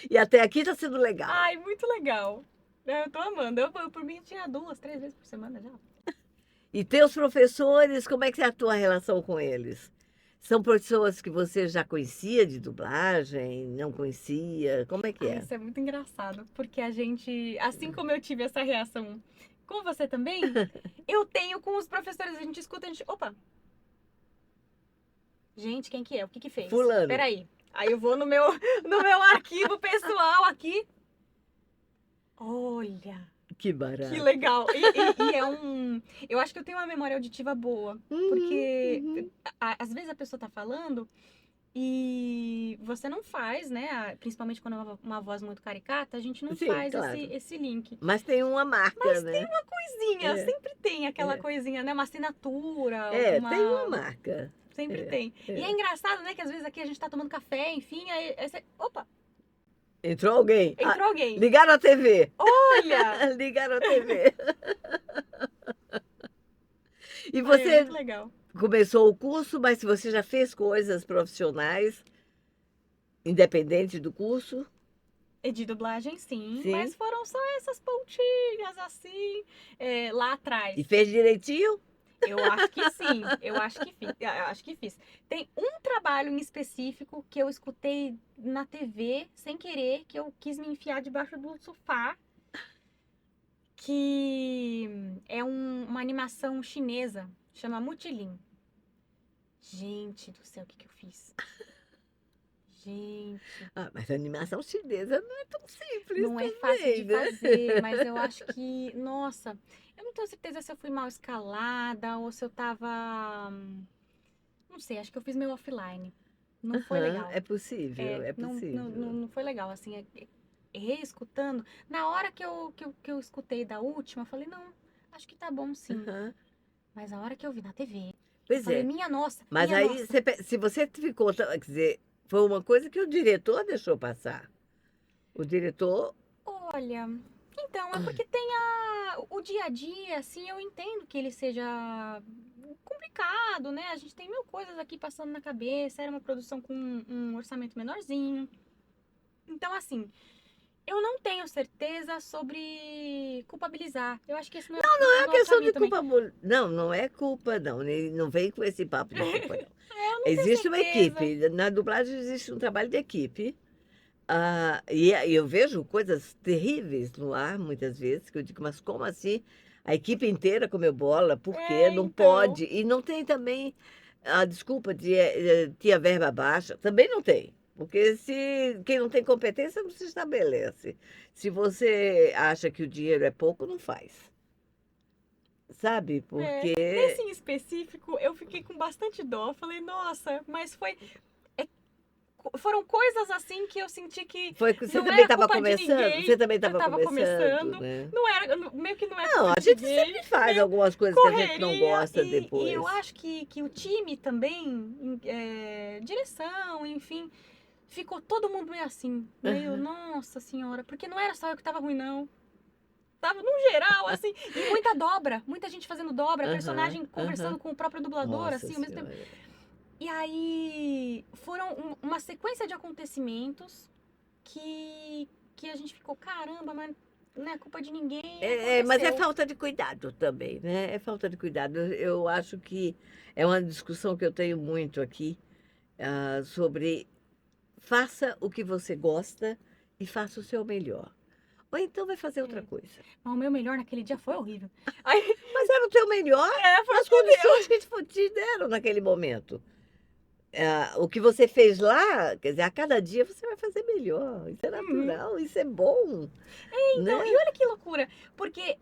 E até aqui está sendo legal. Ai, muito legal. Eu tô amando. Eu por mim, tinha 2, 3 vezes por semana já. E teus professores, como é que é a tua relação com eles? São pessoas que você já conhecia de dublagem, não conhecia? Como é que Ah, é? isso é muito engraçado, porque a gente, assim como eu tive essa reação com você também, eu tenho com os professores, a gente escuta, a gente, opa, gente, quem que é? O que que fez? Fulano, Peraí. Aí eu vou no meu, no meu arquivo pessoal aqui. Olha, que que barato. legal. E é um. Eu acho que eu tenho uma memória auditiva boa. Uhum, Porque uhum. às vezes a pessoa tá falando e você não faz, né? Principalmente quando é uma voz muito caricata, a gente não Sim, faz claro. esse link. Mas tem uma marca, Mas tem né? uma coisinha, É, sempre tem aquela é. coisinha, né? Uma assinatura, Tem uma uma. marca. Sempre É, tem. E é é. engraçado, né? Que às vezes aqui a gente tá tomando café, enfim, aí você. Opa, Entrou alguém? entrou alguém. Ligaram a TV. Olha! Ligaram a TV. E Ai, é muito você legal. começou o curso, mas você já fez coisas profissionais, independente do curso? E de dublagem, sim, Sim. mas foram só essas pontinhas assim, lá atrás. E fez direitinho? Eu acho que sim, eu acho que fiz, eu acho que fiz. Tem um trabalho em específico que eu escutei na TV sem querer, que eu quis me enfiar debaixo do sofá, que é uma animação chinesa, chama Mutilin. Gente do céu, o que que eu fiz? Gente, Mas a animação chinesa não é tão simples não é fácil de também, né? fazer, mas eu acho que, nossa, eu não tenho certeza se eu fui mal escalada ou se eu tava, não sei, acho que eu fiz meu offline. não foi Aham, legal. é possível, é Não, possível. não foi legal, assim, reescutando. Na hora que eu escutei da última, eu falei, não, acho que tá bom sim. Aham. Mas a hora que eu vi na TV, eu Pois falei, é. Mas minha aí, nossa. se você ficou, quer dizer, foi uma coisa que o diretor deixou passar. O diretor. Olha, então, é porque o dia a dia, assim, eu entendo que ele seja complicado, né? A gente tem mil coisas aqui passando na cabeça, era uma produção com um orçamento menorzinho. Então, assim, eu não tenho certeza sobre culpabilizar. Eu acho que esse Não é não é o questão caminho de também. culpa. Não, não é culpa, não. Não vem com esse papo de culpa, não. Eu não tenho Existe uma certeza. equipe. Na dublagem existe um trabalho de equipe. E eu vejo coisas terríveis no ar, muitas vezes, que eu digo, mas como assim? A equipe inteira comeu bola, por quê? Não Então. pode. E não tem também a desculpa de ter a verba baixa. Também não tem. Porque se quem não tem competência não se estabelece. Se você acha que o dinheiro é pouco, não faz. Sabe? Nesse Porque em específico, eu fiquei com bastante dó. Falei, nossa, mas é, foram coisas assim que eu senti que foi que você não também era estava culpa de começando. Você ninguém. também Eu estava tava começando, começando, né? meio que não é Não, culpa a de gente ninguém, sempre faz meio algumas coisas que a gente não correria. gosta E eu depois. acho que o time também, direção, enfim, ficou todo mundo meio assim, meio, Aham, nossa senhora, porque não era só eu que tava ruim, não. Tava no geral, assim, e muita dobra, muita gente fazendo dobra, aham, personagem aham. conversando com o próprio dublador, Nossa assim, ao mesmo tempo. Senhora. E aí foram uma sequência de acontecimentos que a gente ficou, caramba, mas não é culpa de ninguém, Mas é aconteceu. falta de cuidado também, né? É falta de cuidado. Eu acho que é uma discussão que eu tenho muito aqui, sobre faça o que você gosta e faça o seu melhor. Ou então vai fazer outra É. coisa. Mas o meu melhor naquele dia foi horrível. Aí, Mas era o teu melhor foi o nas que condições deu. que te deram naquele momento. O que você fez lá, quer dizer, a cada dia você vai fazer melhor. Isso é Uhum. natural, isso é bom, Então, e né? olha que loucura, porque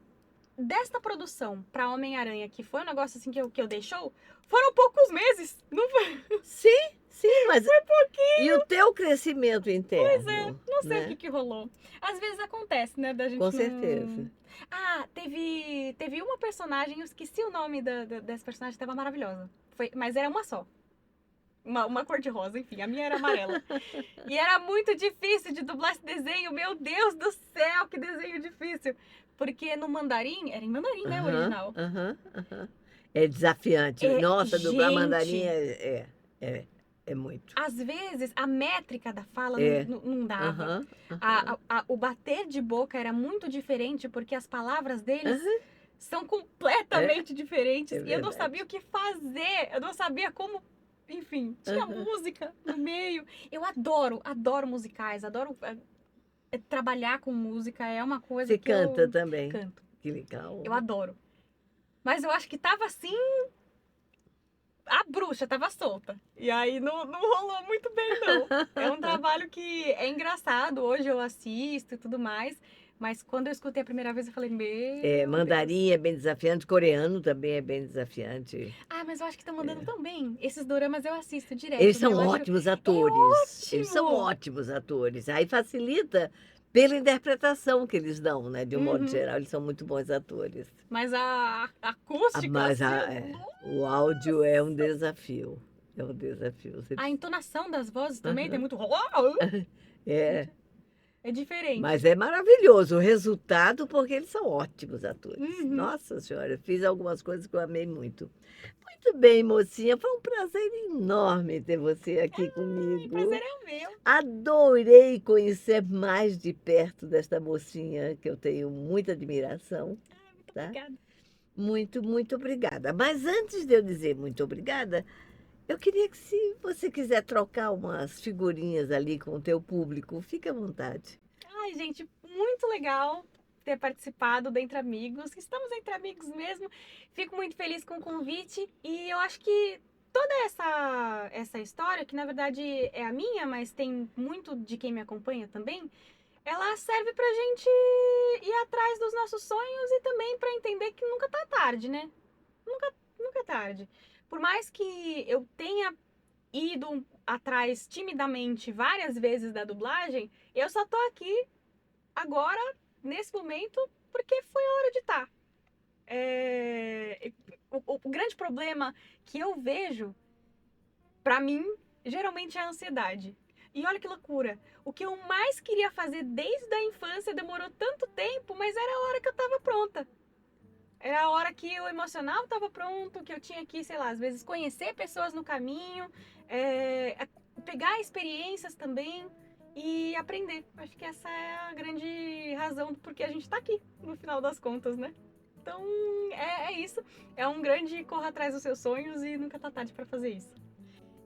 desta produção pra Homem-Aranha, que foi um negócio assim que eu dei show, foram poucos meses. Não foi, Sim, sim, mas foi e pouquinho. o teu crescimento Pois é, interno, não sei o né? que rolou. Às vezes acontece, né, da Com gente certeza. não... Ah, teve uma personagem, eu esqueci o nome dessa personagem, tava maravilhosa. Mas era uma só. Uma cor de rosa, enfim, a minha era amarela. E era muito difícil de dublar esse desenho, meu Deus do céu, que desenho difícil. Porque no mandarim, era em mandarim, né, o Aham, original. aham, aham. É desafiante. Nossa, dublar mandarim Gente, é muito. às vezes a métrica da fala É. não dava. Aham, aham, O bater de boca era muito diferente, porque as palavras deles aham. são É, completamente diferentes. é E eu não sabia verdade. o que fazer, eu não sabia como. Enfim, tinha Aham. música no meio. Eu adoro musicais, adoro trabalhar com música, é uma coisa Você que canta eu também. canto. Que legal. Eu adoro. Mas eu acho que tava assim, a bruxa tava solta. E aí não rolou muito bem, não. É um trabalho que é engraçado, hoje eu assisto e tudo mais. Mas quando eu escutei a primeira vez, eu falei, meu Deus. Mandarim é bem desafiante, coreano também é bem desafiante. Ah, mas eu acho que estão mandando tão bem. Esses doramas eu assisto Eles direto, né? são Eu acho. ótimos É atores. Eles são ótimo! ótimos atores. Aí facilita pela interpretação que eles dão, né? De um modo Uhum. geral, eles são muito bons atores. Mas a acústica, Mas assim, o áudio é um desafio. É um desafio. a entonação das vozes também tem Aham. muito. É, É mas diferente. é maravilhoso o resultado, porque eles são ótimos atores. Uhum. Nossa Senhora, fiz algumas coisas que eu amei muito. Muito bem, mocinha. Foi um prazer enorme ter você aqui Ai, prazer comigo. é o meu. Adorei conhecer mais de perto desta mocinha, que eu tenho muita admiração, Ai, muito tá? obrigada. Muito, muito obrigada. Mas antes de eu dizer muito obrigada, eu queria que, se você quiser trocar umas figurinhas ali com o teu público, fique à vontade. Ai, gente, muito legal ter participado do Entre Amigos. Estamos entre amigos mesmo. Fico muito feliz com o convite e eu acho que toda essa história, que na verdade é a minha, mas tem muito de quem me acompanha também, ela serve pra gente ir atrás dos nossos sonhos e também pra entender que nunca tá tarde, né? Nunca é tarde. Por mais que eu tenha ido atrás timidamente várias vezes da dublagem, eu só tô aqui agora, nesse momento, porque foi a hora de estar. O grande problema que eu vejo, pra mim, geralmente é a ansiedade. E olha que loucura, o que eu mais queria fazer desde a infância demorou tanto tempo, mas era a hora que eu tava pronta. Era a hora que o emocional estava pronto, que eu tinha que, sei lá, às vezes conhecer pessoas no caminho, pegar experiências também e aprender. Acho que essa é a grande razão do porquê a gente está aqui, no final das contas, né? Então, é isso. É um grande corra atrás dos seus sonhos e nunca tá tarde para fazer isso.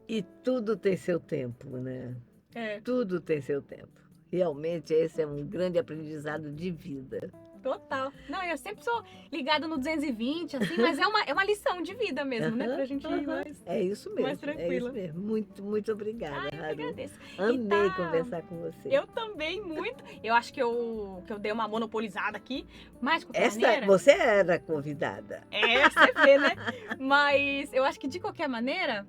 E tudo tem seu tempo, né? É, Tudo tem seu tempo. Realmente, esse é um grande aprendizado de vida. total. Não, eu sempre sou ligada no 220, assim, mas é uma lição de vida mesmo, né? Pra gente ir mais... É isso mesmo. mais É isso tranquila. mesmo. Muito, muito obrigada, Ah, eu que Haru. agradeço. Amei E tá- conversar com você. Eu também, muito. Eu acho que eu dei uma monopolizada aqui, mas de qualquer Essa, maneira... você era convidada. Você vê, né? Mas eu acho que de qualquer maneira,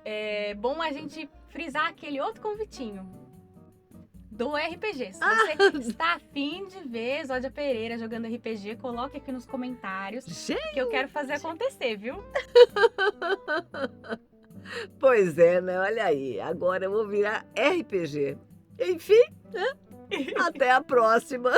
é bom a gente frisar aquele outro convitinho do RPG. Se você está afim de ver Zódia Pereira jogando RPG, coloque aqui nos comentários Gente, que eu quero fazer acontecer, viu? pois é, né? Olha aí. Agora eu vou virar RPG. Enfim, né? Até a próxima.